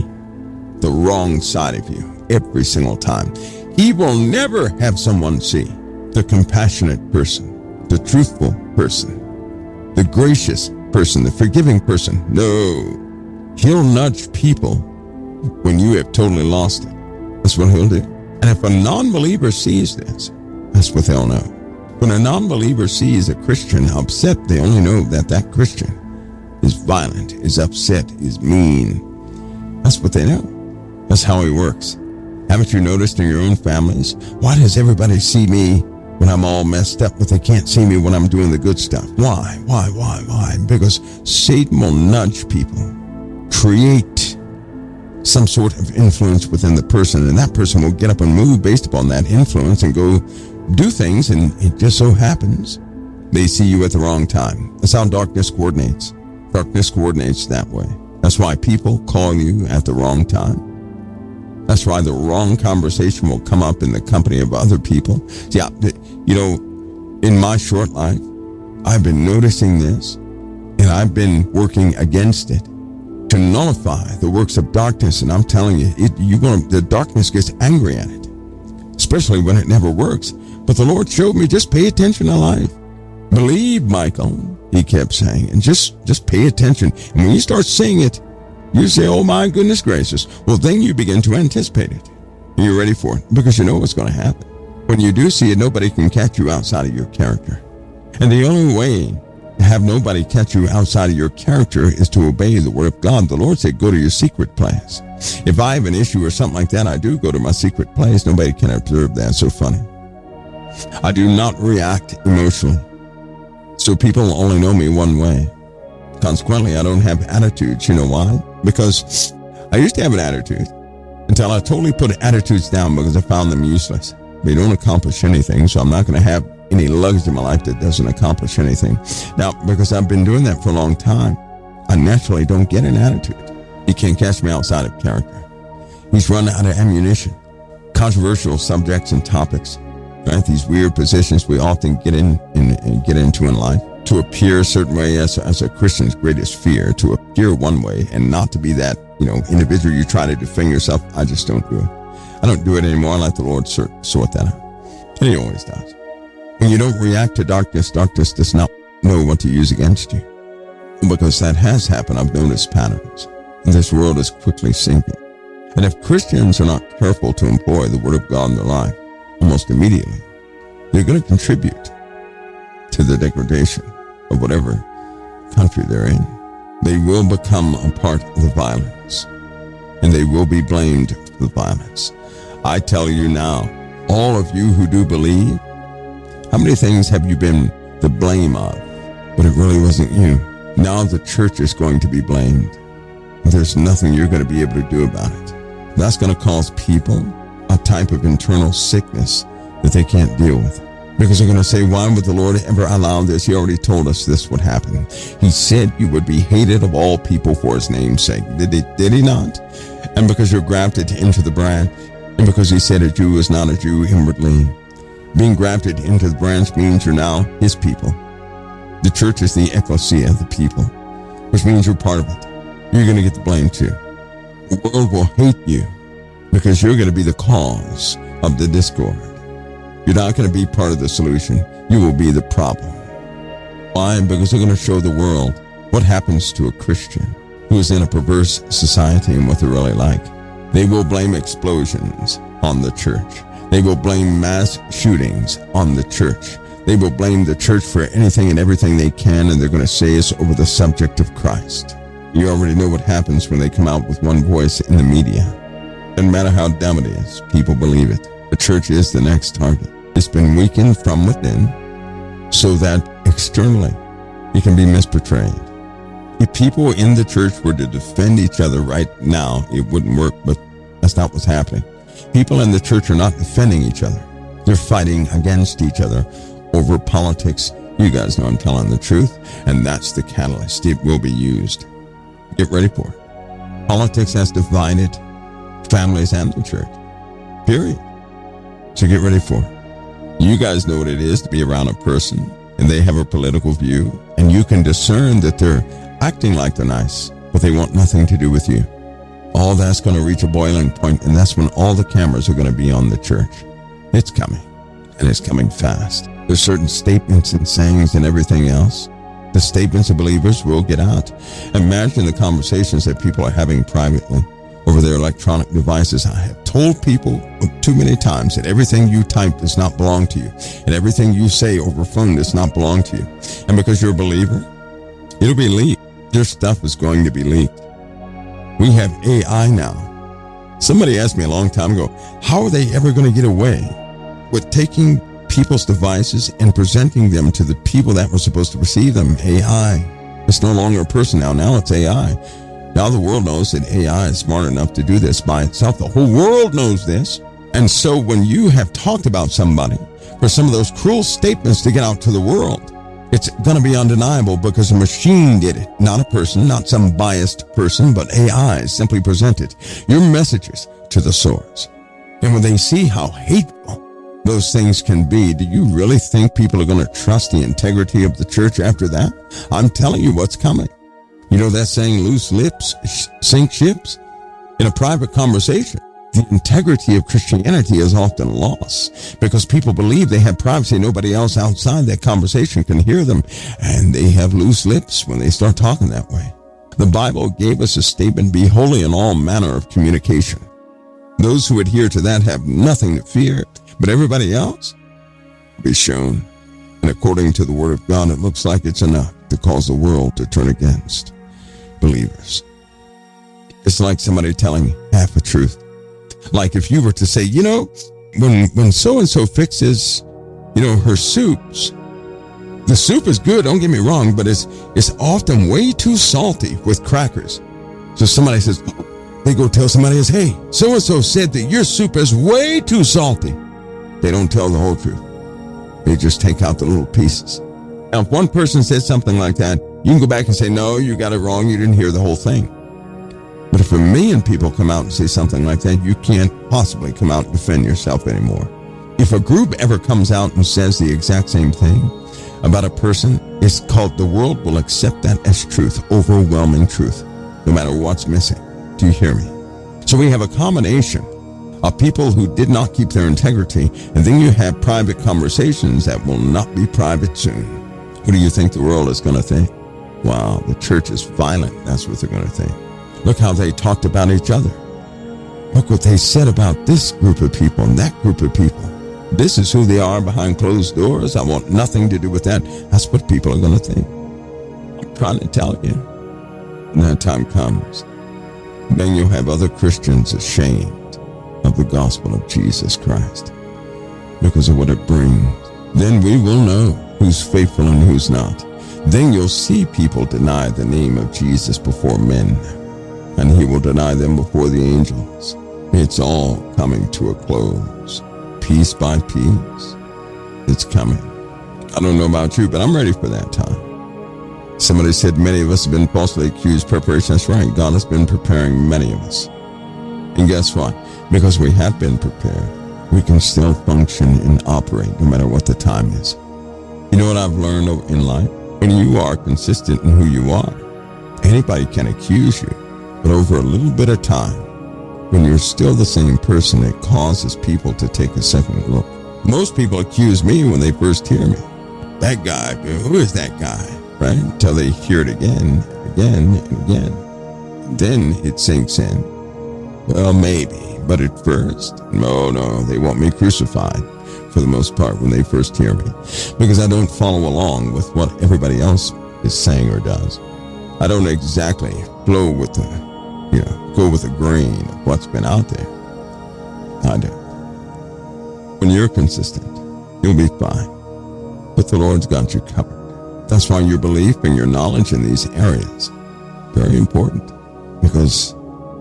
the wrong side of you every single time. He will never have someone see the compassionate person, the truthful person, the gracious person, the forgiving person. No, he'll nudge people when you have totally lost it. That's what he'll do. And if a non-believer sees this, that's what they'll know. When a non-believer sees a Christian upset, they only know that that Christian is violent, is upset, is mean. That's what they know. That's how he works. Haven't you noticed in your own families? Why does everybody see me when I'm all messed up, but they can't see me when I'm doing the good stuff? Why? Because Satan will nudge people, create some sort of influence within the person, and that person will get up and move based upon that influence and go do things, and it just so happens they see you at the wrong time. That's how darkness coordinates. Darkness coordinates that way. That's why people call you at the wrong time. That's why the wrong conversation will come up in the company of other people. Yeah, you know, in my short life, I've been noticing this, and I've been working against it to nullify the works of darkness. And I'm telling you, the darkness gets angry at it, especially when it never works. But the Lord showed me, just pay attention to life. Believe, Michael, he kept saying, and just pay attention. And when you start seeing it, you say, oh my goodness gracious. Well, then you begin to anticipate it. And you're ready for it because you know what's going to happen. When you do see it, nobody can catch you outside of your character. And the only way to have nobody catch you outside of your character is to obey the word of God. The Lord said, go to your secret place. If I have an issue or something like that, I do go to my secret place. Nobody can observe that. So funny. I do not react emotionally. So people only know me one way. Consequently, I don't have attitudes. You know why? Because I used to have an attitude until I totally put attitudes down because I found them useless. They don't accomplish anything, so I'm not going to have any luggage in my life that doesn't accomplish anything. Now, because I've been doing that for a long time, I naturally don't get an attitude. He can't catch me outside of character. He's run out of ammunition. Controversial subjects and topics, right? These weird positions we often get into in life. To appear a certain way as a Christian's greatest fear, to appear one way and not to be that, individual you try to defend yourself. I just don't do it. I don't do it anymore. I let the Lord sort that out. And he always does. When you don't react to darkness, darkness does not know what to use against you. Because that has happened. I've noticed patterns. And this world is quickly sinking. And if Christians are not careful to employ the word of God in their life, almost immediately, they're going to contribute to the degradation of whatever country they're in. They will become a part of the violence, and they will be blamed for the violence. I tell you now, all of you who do believe, how many things have you been the blame of, but it really wasn't you? Now the church is going to be blamed. There's nothing you're going to be able to do about it. That's going to cause people a type of internal sickness that they can't deal with. Because they're going to say, why would the Lord ever allow this? He already told us this would happen. He said you would be hated of all people for his name's sake. Did he not? And because you're grafted into the branch, and because he said a Jew is not a Jew inwardly, being grafted into the branch means you're now his people. The church is the ecclesia, the people, which means you're part of it. You're going to get the blame too. The world will hate you because you're going to be the cause of the discord. You're not going to be part of the solution. You will be the problem. Why? Because they're going to show the world what happens to a Christian who is in a perverse society and what they're really like. They will blame explosions on the church. They will blame mass shootings on the church. They will blame the church for anything and everything they can, and they're going to say it's over the subject of Christ. You already know what happens when they come out with one voice in the media. Doesn't matter how dumb it is, people believe it. The church is the next target. It's been weakened from within so that externally it can be misportrayed. If people in the church were to defend each other right now, it wouldn't work, but that's not what's happening. People in the church are not defending each other. They're fighting against each other over politics. You guys know I'm telling the truth, and that's the catalyst. It will be used. Get ready for it. Politics has divided families and the church. Period. So get ready for it. You guys know what it is to be around a person and they have a political view, and you can discern that they're acting like they're nice, but they want nothing to do with you. All that's going to reach a boiling point, and that's when all the cameras are going to be on the church. It's coming, and it's coming fast. There's certain statements and sayings and everything else. The statements of believers will get out. Imagine the conversations that people are having privately over their electronic devices. I have told people too many times that everything you type does not belong to you, and everything you say over phone does not belong to you. And because you're a believer, it'll be leaked. Your stuff is going to be leaked. We have AI now. Somebody asked me a long time ago, how are they ever going to get away with taking people's devices and presenting them to the people that were supposed to receive them? AI. It's no longer a person now. Now it's AI. Now the world knows that AI is smart enough to do this by itself. The whole world knows this. And so when you have talked about somebody for some of those cruel statements to get out to the world, it's going to be undeniable because a machine did it, not a person, not some biased person, but AI simply presented your messages to the source. And when they see how hateful those things can be, do you really think people are going to trust the integrity of the church after that? I'm telling you what's coming. You know that saying, loose lips sink ships? In a private conversation, the integrity of Christianity is often lost because people believe they have privacy. Nobody else outside that conversation can hear them, and they have loose lips when they start talking that way. The Bible gave us a statement, be holy in all manner of communication. Those who adhere to that have nothing to fear, but everybody else will be shown. And according to the Word of God, it looks like it's enough to cause the world to turn against believers. It's like somebody telling half a truth. Like if you were to say, when so-and-so fixes, her soups, the soup is good, don't get me wrong, but it's often way too salty with crackers. So somebody says, they go tell somebody else, hey, so-and-so said that your soup is way too salty. They don't tell the whole truth. They just take out the little pieces. Now, if one person says something like that, you can go back and say, no, you got it wrong, you didn't hear the whole thing. But if a million people come out and say something like that, you can't possibly come out and defend yourself anymore. If a group ever comes out and says the exact same thing about a person, it's called the world will accept that as truth, overwhelming truth, no matter what's missing. Do you hear me? So we have a combination of people who did not keep their integrity, and then you have private conversations that will not be private soon. What do you think the world is going to think? Wow, the church is violent. That's what they're going to think. Look how they talked about each other. Look what they said about this group of people and that group of people. This is who they are behind closed doors. I want nothing to do with that. That's what people are going to think. I'm trying to tell you. When that time comes, then you'll have other Christians ashamed of the gospel of Jesus Christ because of what it brings. Then we will know who's faithful and who's not. Then you'll see people deny the name of Jesus before men, and he will deny them before the angels. It's all coming to a close, piece by piece. It's coming. I don't know about you, but I'm ready for that time. Somebody said many of us have been falsely accused. Preparation. That's right. God has been preparing many of us. And guess what? Because we have been prepared, we can still function and operate no matter what the time is. You know what I've learned in life? When you are consistent in who you are, anybody can accuse you. But over a little bit of time, when you're still the same person, it causes people to take a second look. Most people accuse me when they first hear me. That guy, who is that guy? Right? Until they hear it again, and again. Then it sinks in. Well, maybe, but at first, no, they want me crucified for the most part when they first hear me, because I don't follow along with what everybody else is saying or does. I don't exactly flow with go with the grain of what's been out there. I do. When you're consistent, you'll be fine. But the Lord's got you covered. That's why your belief and your knowledge in these areas very important, because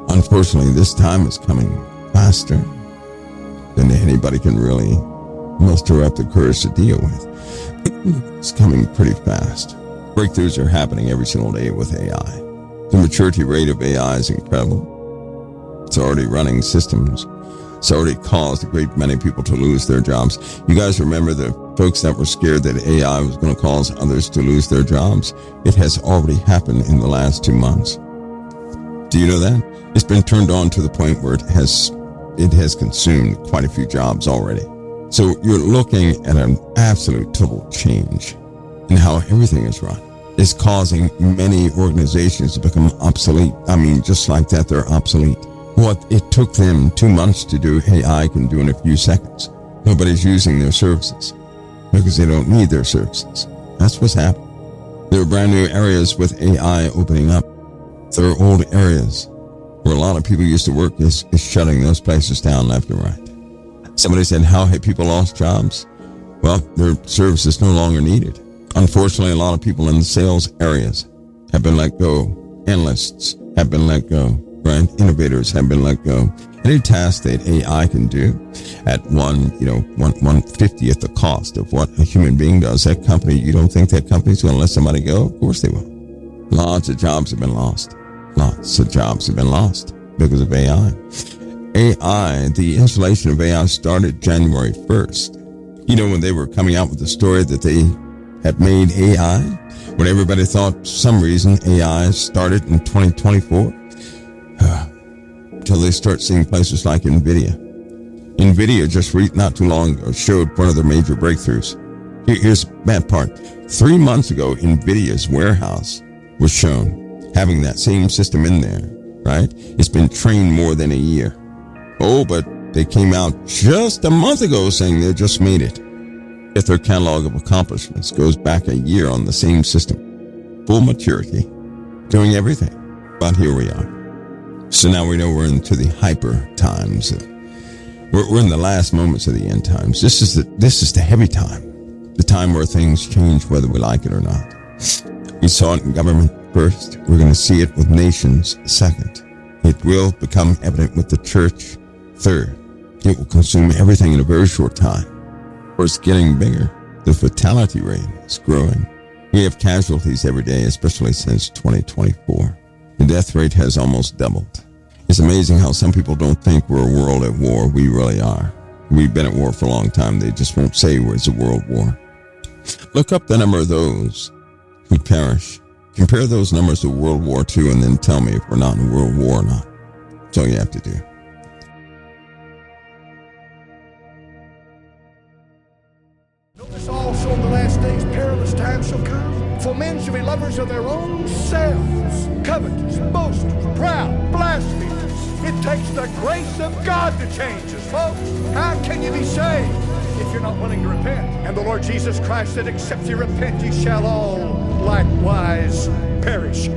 unfortunately this time is coming faster than anybody can really muster up the courage to deal with. It's coming pretty fast. Breakthroughs are happening every single day with AI. The maturity rate of AI is incredible. It's already running systems. It's already caused a great many people to lose their jobs. You guys remember the Folks that were scared that AI was going to cause others to lose their jobs, it has already happened in the last 2 months. Do you know that? It's been turned on to the point where it has consumed quite a few jobs already. So you're looking at an absolute total change in how everything is run. It's causing many organizations to become obsolete. I mean, just like that, they're obsolete. What it took them 2 months to do, AI can do in a few seconds. Nobody's using their services because they don't need their services. That's what's happening. There are brand new areas with AI opening up. There are old areas where a lot of people used to work is shutting those places down left and right. Somebody said, how have people lost jobs? Well, their services no longer needed. Unfortunately, a lot of people in the sales areas have been let go. Analysts have been let go, right? Innovators have been let go. Any task that AI can do at 1/50th the cost of what a human being does, that company, you don't think that company's going to let somebody go? Of course they will. Lots of jobs have been lost. Lots of jobs have been lost because of AI. AI, the installation of AI started January 1st. You know, when they were coming out with the story that they had made AI, when everybody thought for some reason AI started in 2024, until they start seeing places like NVIDIA. NVIDIA just not too long ago showed one of their major breakthroughs. Here's the bad part. 3 months ago, NVIDIA's warehouse was shown having that same system in there, right? It's been trained more than a year. Oh, but they came out just a month ago saying they just made it. If their catalog of accomplishments goes back a year on the same system, full maturity, doing everything. But here we are. So now we know we're into the hyper times. We're in the last moments of the end times. This is the heavy time, the time where things change whether we like it or not. We saw it in government first. We're going to see it with nations second. It will become evident with the church third. It will consume everything in a very short time. Or it's getting bigger. The fatality rate is growing. We have casualties every day, especially since 2024. The death rate has almost doubled. It's amazing how some people don't think we're a world at war. We really are. We've been at war for a long time. They just won't say it's a world war. Look up the number of those who perish. Compare those numbers to World War II and then tell me if we're not in a world war or not. That's all you have to do. Notice also in the last days perilous times shall come. For men shall be lovers of their own selves, covetous, boasters, proud, blasphemers. It takes the grace of God to change us, folks. How can you be saved if you're not willing to repent? And the Lord Jesus Christ said, except you repent, ye shall all likewise perish.